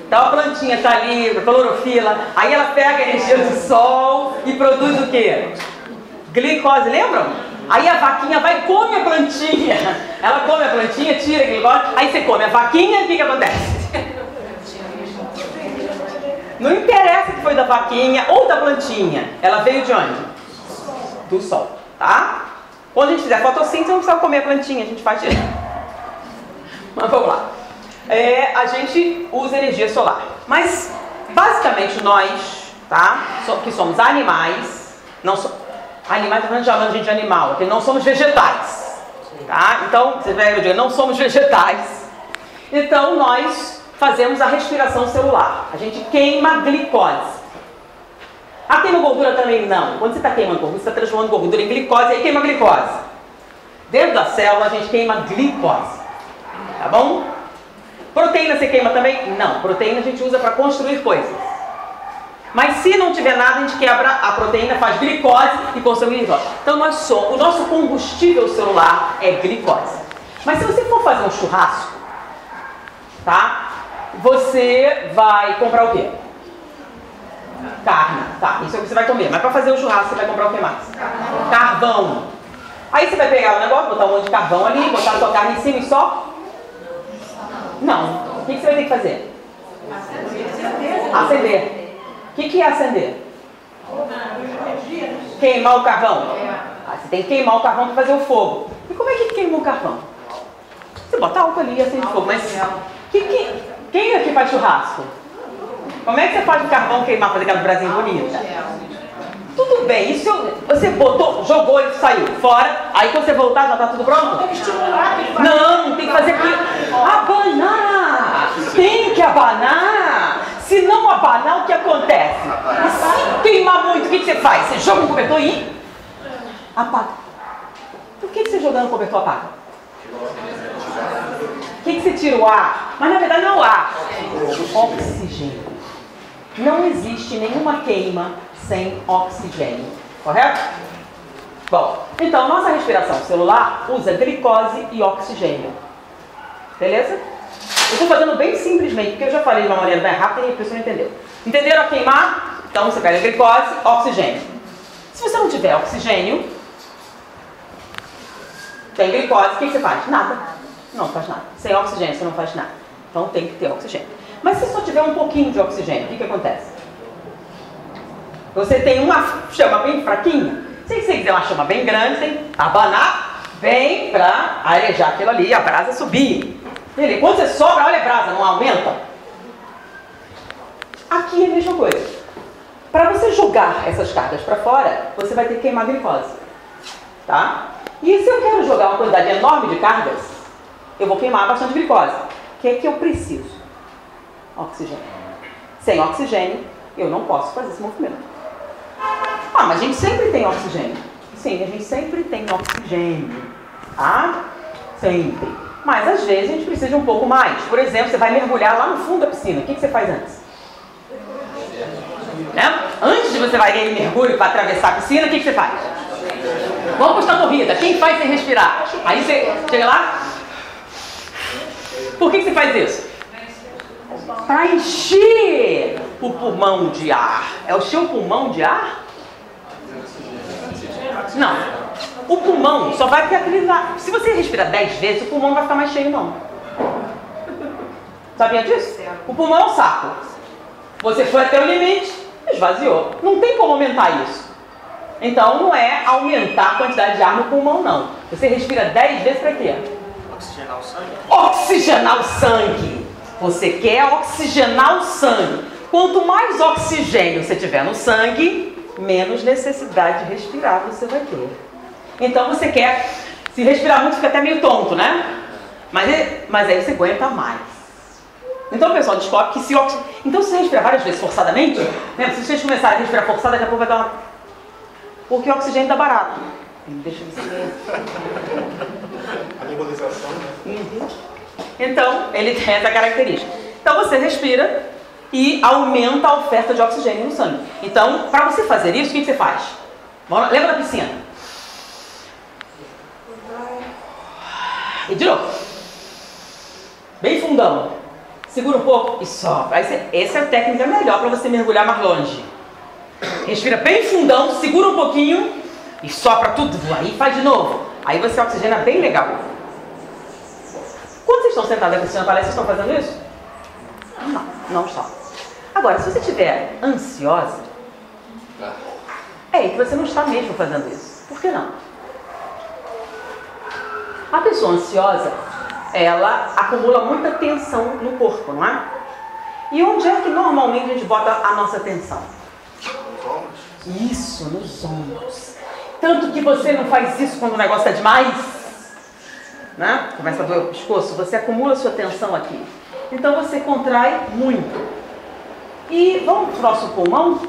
Speaker 1: Então a plantinha está ali, a clorofila, aí ela pega a energia do Sol e produz o quê? Glicose, lembram? Aí a vaquinha vai e come a plantinha. Ela come a plantinha, tira a glicose, aí você come a vaquinha e o que acontece? Não interessa que foi da vaquinha ou da plantinha. Ela veio de onde? Do Sol, tá? Quando a gente fizer fotossíntese, não precisa comer a plantinha, a gente faz direto. Mas vamos lá. A gente usa energia solar. Mas, basicamente, nós, tá? Que somos animais, não somos... Animais, estamos chamando a gente de animal, porque não somos vegetais. Tá? Então, você vai dizer, não somos vegetais. Então, nós fazemos a respiração celular. A gente queima glicose. Ah, queima gordura também? Não. Quando você está queimando gordura, você está transformando gordura em glicose, aí queima glicose. Dentro da célula, a gente queima glicose. Tá bom? Proteína você queima também? Não. Proteína a gente usa para construir coisas. Mas se não tiver nada, a gente quebra a proteína, faz glicose e consome glicose. Então o nosso combustível celular é glicose. Mas se você for fazer um churrasco, tá? Você vai comprar o quê? Carne. Tá, isso é o que você vai comer. Mas para fazer o churrasco, você vai comprar o que mais? Carvão. Aí você vai pegar o negócio, botar um monte de carvão ali, botar a sua carne em cima e só? Não. O que você vai ter que fazer? Acender. O que é acender? Queimar o carvão. Você tem que queimar o carvão para fazer o fogo. E como é que queima o carvão? Você bota álcool ali e acende o fogo. Mas quem aqui faz churrasco? Como é que você faz o carvão queimar, fazer aquela brasinha bonita? Tudo bem, isso você botou, jogou e saiu fora, aí quando você voltar já está tudo pronto? Não, tem que fazer aquilo. Abanar! Tem que abanar! Se não abanar, o que acontece? E se queimar muito, o que você faz? Você joga um cobertor e apaga. Por que você jogando o cobertor apaga? O que você tira o ar? Mas na verdade não é o ar. Oxigênio. Não existe nenhuma queima sem oxigênio. Correto? Bom, então nossa respiração celular usa glicose e oxigênio. Beleza? Eu estou fazendo bem simplesmente, porque eu já falei de uma maneira bem rápida e a pessoa entendeu. Entenderam a queimar? Então você pega glicose, oxigênio. Se você não tiver oxigênio, tem glicose, o que você faz? Nada. Não faz nada. Sem oxigênio você não faz nada. Então tem que ter oxigênio. Mas se só tiver um pouquinho de oxigênio, o que acontece? Você tem uma chama bem fraquinha. Se você quiser uma chama bem grande, você tem que abanar bem para arejar aquilo ali, a brasa subir. Beleza. Quando você sobra, olha a brasa, não aumenta? Aqui é a mesma coisa. Para você jogar essas cargas para fora, você vai ter que queimar glicose. Tá? E se eu quero jogar uma quantidade enorme de cargas, eu vou queimar bastante glicose. O que é que eu preciso? Oxigênio. Sem oxigênio, eu não posso fazer esse movimento. Ah, mas a gente sempre tem oxigênio. Sim, a gente sempre tem oxigênio. Tá? Sempre. Mas às vezes a gente precisa de um pouco mais. Por exemplo, você vai mergulhar lá no fundo da piscina. O que você faz antes? Né? Antes de você vai aquele mergulho para atravessar a piscina, o que você faz? Vamos para a corrida. Quem faz sem respirar? Aí você chega lá. Por que você faz isso? Para encher o pulmão de ar. É o seu pulmão de ar? Não. O pulmão só vai ter aquele lá. Se você respirar 10 vezes, o pulmão não vai ficar mais cheio, não. Sabia disso? O pulmão é um saco. Você foi até o limite, esvaziou. Não tem como aumentar isso. Então não é aumentar a quantidade de ar no pulmão, não. Você respira 10 vezes para quê?
Speaker 4: Oxigenar o sangue?
Speaker 1: Oxigenar o sangue. Você quer oxigenar o sangue. Quanto mais oxigênio você tiver no sangue, menos necessidade de respirar você vai ter. Então você quer, se respirar muito fica até meio tonto, né? Mas aí você aguenta mais. Então o pessoal descobre que se você respirar várias vezes forçadamente, né? Se vocês começarem a respirar forçada, daqui a pouco vai dar uma... Porque o oxigênio dá barato. Deixa eu ver.
Speaker 4: A nebulização, né?
Speaker 1: Uhum. Então, ele tem essa característica. Então você respira e aumenta a oferta de oxigênio no sangue. Então, para você fazer isso, o que você faz? Lembra da piscina? E de novo. Bem fundão. Segura um pouco e sopra. Essa é a técnica melhor para você mergulhar mais longe. Respira bem fundão, segura um pouquinho e sopra tudo. Aí faz de novo. Aí você oxigena bem legal. Quando vocês estão sentados aqui assistindo a palestra, vocês estão fazendo isso? Não, não estão. Agora, se você estiver ansiosa, é que você não está mesmo fazendo isso. Por que não? A pessoa ansiosa, ela acumula muita tensão no corpo, não é? E onde é que normalmente a gente bota a nossa tensão?
Speaker 4: Nos ombros?
Speaker 1: Isso, nos ombros. Tanto que você não faz isso quando o negócio é demais, né? Começa a doer o pescoço, você acumula sua tensão aqui. Então você contrai muito. E vamos para o nosso pulmão,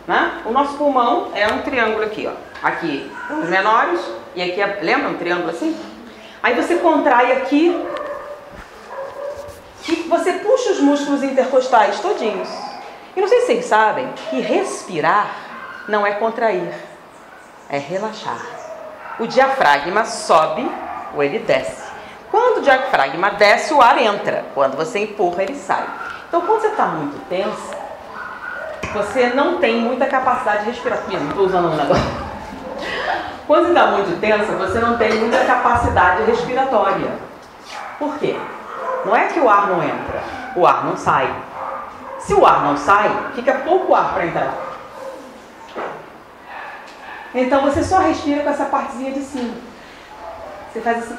Speaker 1: né? O nosso pulmão é um triângulo aqui, ó. Aqui os menores e aqui, lembra um triângulo assim? Aí você contrai aqui e você puxa os músculos intercostais todinhos. E não sei se vocês sabem que respirar não é contrair, é relaxar. O diafragma sobe ou ele desce. Quando o diafragma desce, o ar entra. Quando você empurra, ele sai. Então, quando você está muito tensa, você não tem muita capacidade de respirar. Não estou usando um negócio. Quando você está muito tensa, você não tem muita capacidade respiratória. Por quê? Não é que o ar não entra, o ar não sai. Se o ar não sai, fica pouco ar para entrar. Então você só respira com essa partezinha de cima. Você faz assim.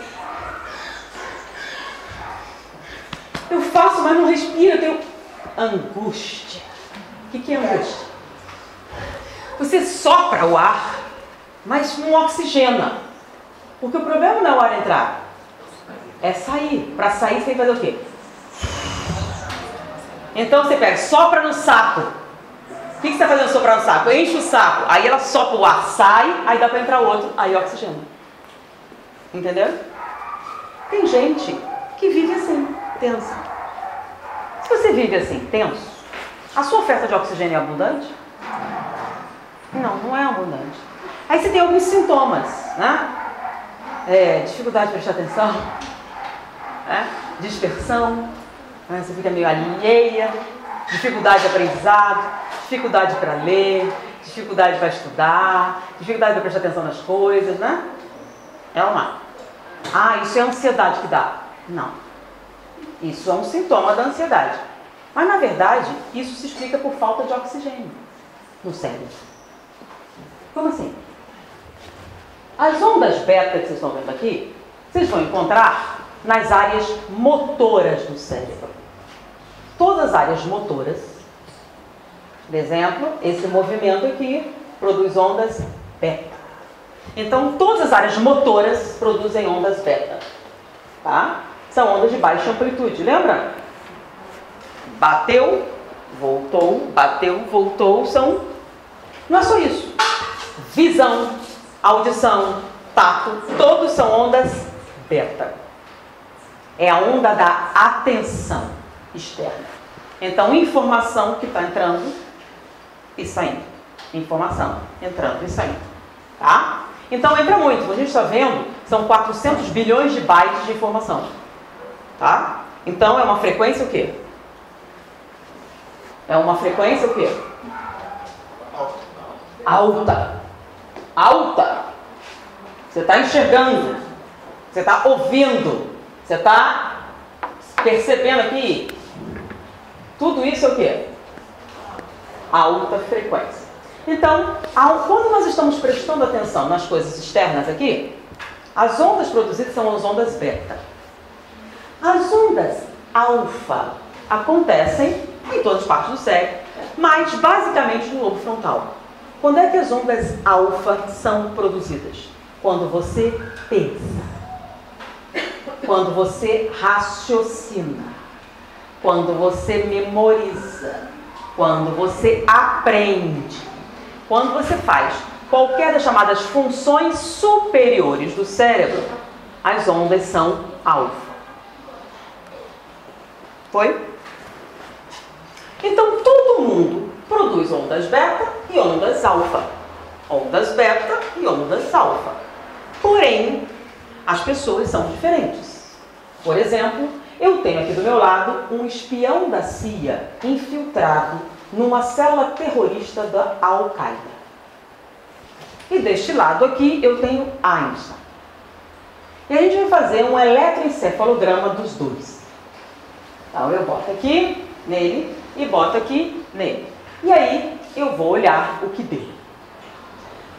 Speaker 1: Eu faço, mas não respiro, eu tenho angústia. O que é angústia? Você sopra o ar, mas não oxigena. Porque o problema não é o ar entrar, é sair. Para sair, você tem que fazer o quê? Então você pega, sopra no saco. O que você está fazendo soprar no saco? Enche o saco, aí ela sopra o ar, sai, aí dá para entrar outro, aí oxigena. Entendeu? Tem gente que vive assim, tensa. Se você vive assim, tenso, a sua oferta de oxigênio é abundante? Não, não é abundante. Aí você tem alguns sintomas, né? Dificuldade de prestar atenção, né? Dispersão, né? Você fica meio alheia, dificuldade de aprendizado, dificuldade para ler, dificuldade para estudar, dificuldade para prestar atenção nas coisas, né? É ou não? Ah, isso é ansiedade que dá? Não. Isso é um sintoma da ansiedade. Mas, na verdade, isso se explica por falta de oxigênio no cérebro. Como assim? As ondas beta que vocês estão vendo aqui, vocês vão encontrar nas áreas motoras do cérebro. Todas as áreas motoras, por exemplo, esse movimento aqui produz ondas beta. Então, todas as áreas motoras produzem ondas beta. Tá? São ondas de baixa amplitude, lembra? Bateu, voltou, são... Não é só isso. Visão, audição, tato, todos são ondas beta. É a onda da atenção externa. Então, informação que está entrando e saindo. Informação entrando e saindo. Tá? Então, entra muito. Como a gente está vendo, são 400 bilhões de bytes de informação. Tá? Então, é uma frequência o quê? É uma frequência o quê? Alta. Alta. Você está enxergando. Você está ouvindo. Você está percebendo aqui. Tudo isso é o quê? Alta frequência. Então, quando nós estamos prestando atenção nas coisas externas aqui, as ondas produzidas são as ondas beta. As ondas alfa acontecem em todas as partes do cérebro, mas basicamente no lobo frontal. Quando é que as ondas alfa são produzidas? Quando você pensa, quando você raciocina, quando você memoriza, quando você aprende, quando você faz qualquer das chamadas funções superiores do cérebro, as ondas são alfa. Foi? Então, todo mundo produz ondas beta e ondas alfa. Ondas beta e ondas alfa. Porém, as pessoas são diferentes. Por exemplo, eu tenho aqui do meu lado um espião da CIA infiltrado numa célula terrorista da Al-Qaeda. E deste lado aqui eu tenho Einstein. E a gente vai fazer um eletroencefalograma dos dois. Então eu boto aqui nele e boto aqui nele. E aí eu vou olhar o que deu.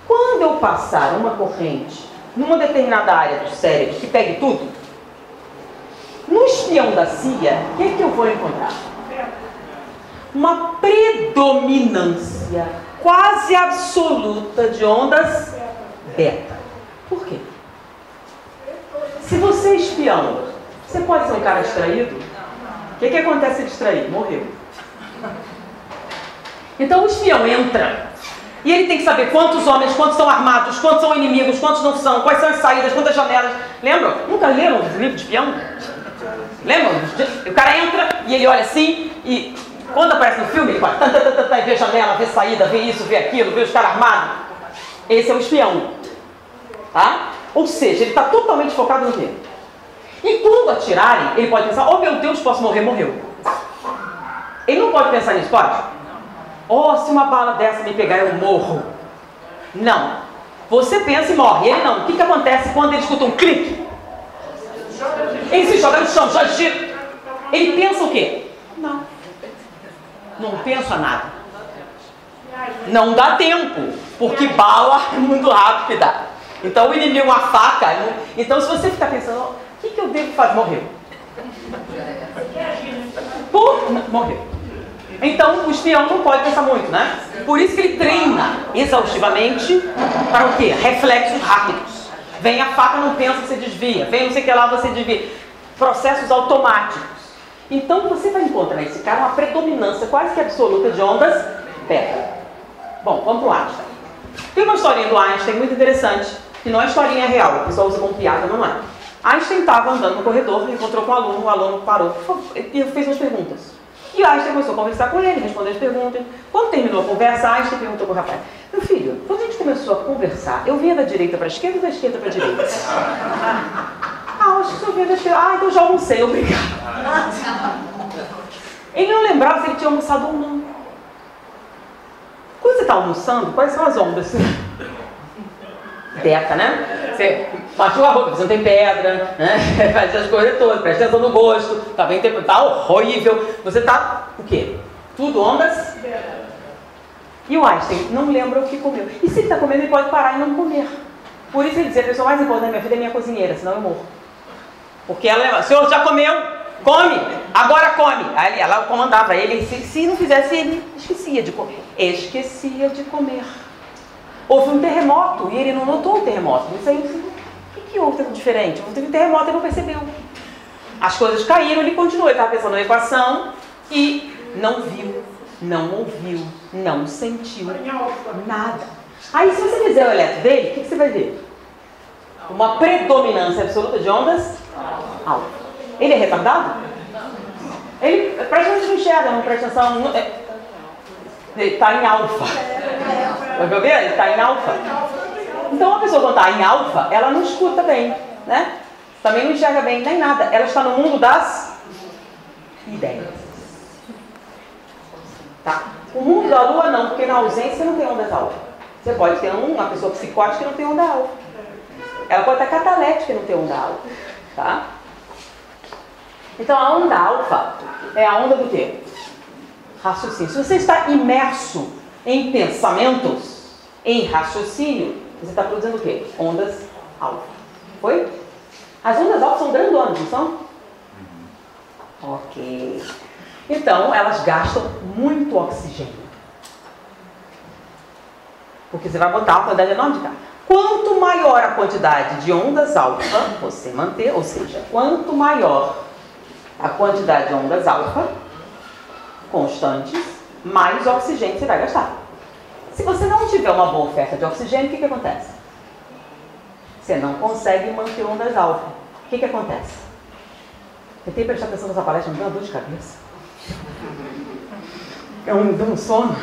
Speaker 1: Quando eu passar uma corrente numa determinada área do cérebro que pegue tudo, no espião da CIA, o que é que eu vou encontrar? Uma predominância quase absoluta de ondas beta. Por quê? Se você é espião, você pode ser um cara distraído? O que acontece se distrair? Morreu. Então o espião entra e ele tem que saber quantos homens, quantos estão armados, quantos são inimigos, quantos não são, quais são as saídas, quantas janelas. Lembram? Nunca leram o livro de espião? Lembram? O cara entra e ele olha assim e quando aparece no filme ele vai e vê janela, vê saída, vê isso, vê aquilo, vê os caras armados. Esse é o espião. Tá? Ou seja, ele está totalmente focado no quê? E quando atirarem, ele pode pensar, oh meu Deus, posso morrer, morreu. Ele não pode pensar nisso, pode? Oh, se uma bala dessa me pegar, eu morro. Não. Você pensa e morre, ele não. O que acontece quando ele escuta um clique? Ele se joga no chão, já gira. Ele pensa o quê? Não. Não pensa nada. Não dá tempo, porque bala é muito rápida. Então o inimigo, uma faca. Então se você ficar pensando, o que eu devo fazer? Morreu. Morreu. Então o espião não pode pensar muito, né? Por isso que ele treina exaustivamente para o quê? Reflexos rápidos. Vem a faca, não pensa, você desvia. Vem não sei o que lá, você desvia. Processos automáticos. Então você vai encontrar nesse cara uma predominância quase que absoluta de ondas beta. Bom, vamos para o Einstein. Tem uma historinha do Einstein muito interessante, que não é historinha real, o pessoal usa como piada, não é. Einstein estava andando no corredor, encontrou com o aluno parou e fez umas perguntas. E Einstein começou a conversar com ele, responder as perguntas. Quando terminou a conversa, Einstein perguntou para o rapaz: meu filho, quando a gente começou a conversar, eu vinha da direita para a esquerda ou da esquerda para a direita? Acho que eu vinha da esquerda. Então já almocei, obrigado. Ele não lembrava se ele tinha almoçado ou não. Quando você está almoçando, quais são as ondas? Beta, né? Você machuca a roupa, você não tem pedra, né? Faz essas coisas todas, presta atenção no gosto, tá horrível. Você tá o quê? Tudo ondas? E o Einstein não lembra o que comeu. E se ele está comendo, ele pode parar e não comer. Por isso ele dizia: a pessoa mais importante da minha vida é minha cozinheira, senão eu morro. Porque ela lembra: o senhor já comeu? Come! Agora come! Aí ela comandava ele, se não fizesse, ele esquecia de comer. Esquecia de comer. Houve um terremoto e ele não notou o terremoto. Isso aí, o que houve de diferente? Teve um terremoto e ele não percebeu. As coisas caíram, ele continuou. Ele estava pensando na equação e não viu, não ouviu, não sentiu nada. Aí, se você fizer o eletro dele, o que você vai ver? Uma predominância absoluta de ondas alfa. Ele é retardado? Ele, presta atenção, não enxerga, não presta atenção. Ele está em alfa. Vai ver? Ele está em alfa. Então, a pessoa quando está em alfa, ela não escuta bem, né? Também não enxerga bem, nem nada. Ela está no mundo das ideias. Tá? O mundo da lua não, porque na ausência não tem ondas alfa. Você pode ter uma pessoa psicótica que não tem onda alfa. Ela pode estar catalética e não ter onda alfa. Tá? Então, a onda alfa é a onda do quê? Raciocínio. Se você está imerso em pensamentos, em raciocínio, você está produzindo o quê? Ondas alfa. Foi? As ondas alfa são grandonas, não são? Ok. Então, elas gastam muito oxigênio. Porque você vai botar uma quantidade enorme de carga. Quanto maior a quantidade de ondas alfa você manter, ou seja, quanto maior a quantidade de ondas alfa constantes, mais oxigênio você vai gastar. Se você não tiver uma boa oferta de oxigênio, o que acontece? Você não consegue manter ondas alfa. O que acontece? Eu tenho que prestar atenção nessa palestra, me dá uma dor de cabeça. Dá um sono.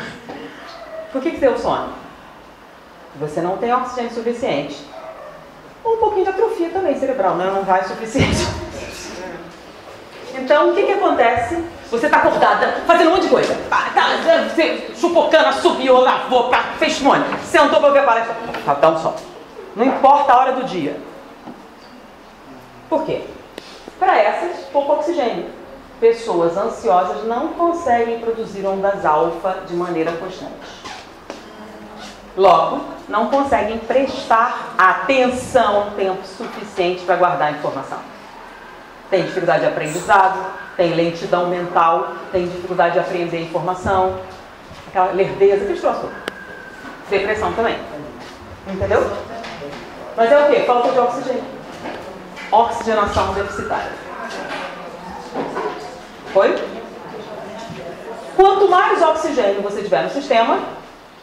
Speaker 1: Por que deu sono? Você não tem oxigênio suficiente. Ou um pouquinho de atrofia também cerebral, né? Não vai o suficiente. Então, o que acontece? Você está acordada, fazendo um monte de coisa. Você chupocando, assobiou, lavou, fez monte. Sentou para ver a palestra. Dá um sono. Não importa a hora do dia. Por quê? Para essas, pouco oxigênio. Pessoas ansiosas não conseguem produzir ondas alfa de maneira constante. Logo, não conseguem prestar atenção tempo suficiente para guardar a informação. Tem dificuldade de aprendizado, tem lentidão mental, tem dificuldade de aprender informação, aquela lerdeza, aqueles troços. Depressão também. Entendeu? Mas é o quê? Falta de oxigênio. Oxigenação deficitária. Foi? Quanto mais oxigênio você tiver no sistema,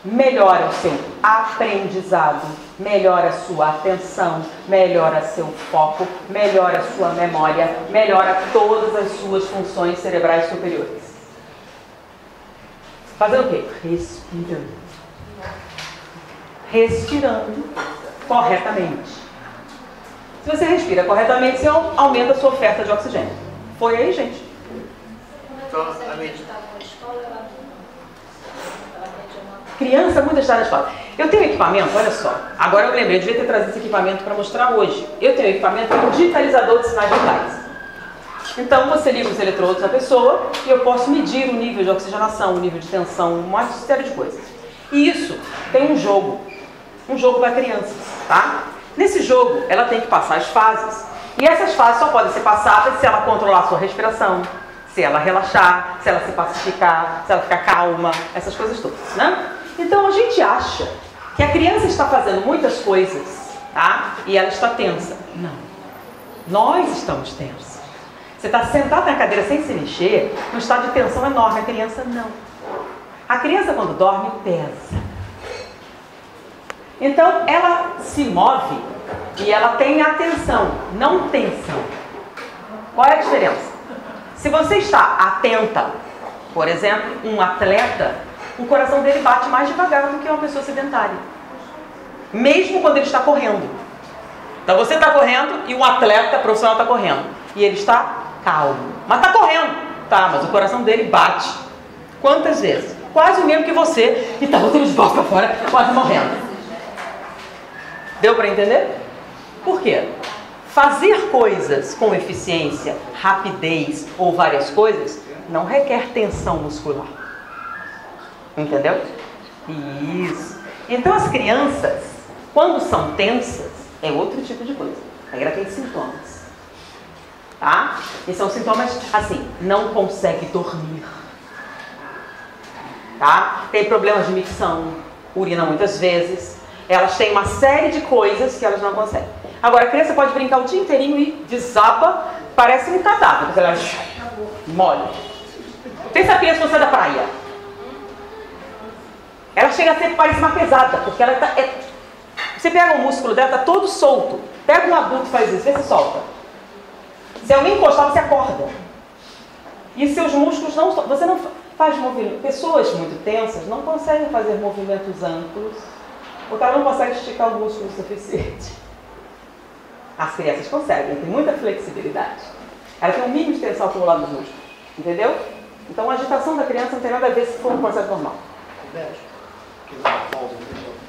Speaker 1: melhora o seu aprendizado, melhora a sua atenção, melhora seu foco, melhora a sua memória, melhora todas as suas funções cerebrais superiores. Fazendo o quê? Respirando. Respirando corretamente. Se você respira corretamente, você aumenta a sua oferta de oxigênio. Foi aí, gente? Criança muito está na escola. Eu tenho equipamento, olha só. Agora eu lembrei, eu devia ter trazido esse equipamento para mostrar hoje. Eu tenho equipamento que é um digitalizador de sinais vitais. Então você liga os eletrodos na pessoa e eu posso medir o nível de oxigenação, o nível de tensão, uma série de coisas. E isso tem um jogo para crianças, tá? Nesse jogo ela tem que passar as fases. E essas fases só podem ser passadas se ela controlar a sua respiração, se ela relaxar, se ela se pacificar, se ela ficar calma, essas coisas todas, né? Então a gente acha que a criança está fazendo muitas coisas, tá? E ela está tensa. Não. Nós estamos tensos. Você está sentado na cadeira sem se mexer, num estado de tensão enorme. A criança não. A criança quando dorme pesa. Então ela se move E ela tem atenção, não tensão. Qual é a diferença? Se você está atenta, por exemplo, um atleta, o coração dele bate mais devagar do que uma pessoa sedentária. Mesmo quando ele está correndo. Então você está correndo e um atleta profissional está correndo. E ele está calmo. Mas está correndo. Tá, mas o coração dele bate. Quantas vezes? Quase o mesmo que você. E está botando os braços para fora, quase morrendo. Deu para entender? Por quê? Fazer coisas com eficiência, rapidez ou várias coisas não requer tensão muscular. Entendeu? Isso. Então as crianças, quando são tensas, é outro tipo de coisa. Aí ela tem sintomas. Tá? E são sintomas assim, não consegue dormir. Tá? Tem problemas de micção, urina muitas vezes. Elas têm uma série de coisas que elas não conseguem. Agora, a criança pode brincar o dia inteirinho e desaba, parece um cadáver, porque ela molha. Pensa a criança quando sai da praia. Ela chega a ser, parece uma pesada, porque ela tá... Você pega o músculo dela, tá todo solto. Pega um adulto e faz isso, vê se solta. Se alguém encostar, você acorda. E seus músculos não... Você não faz movimento. Pessoas muito tensas não conseguem fazer movimentos amplos, porque ela não consegue esticar o músculo o suficiente. As crianças conseguem, tem muita flexibilidade. Ela tem um mínimo de tensão acumulada nos músculos. Entendeu? Então a agitação da criança não tem nada a ver se for um processo normal.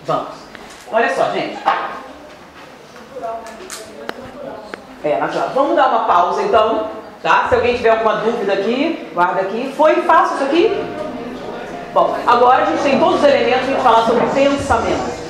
Speaker 1: Vamos. Olha só, gente. Natural. Vamos dar uma pausa então, tá? Se alguém tiver alguma dúvida aqui, guarda aqui. Foi fácil isso aqui? Bom, agora a gente tem todos os elementos para falar sobre pensamento.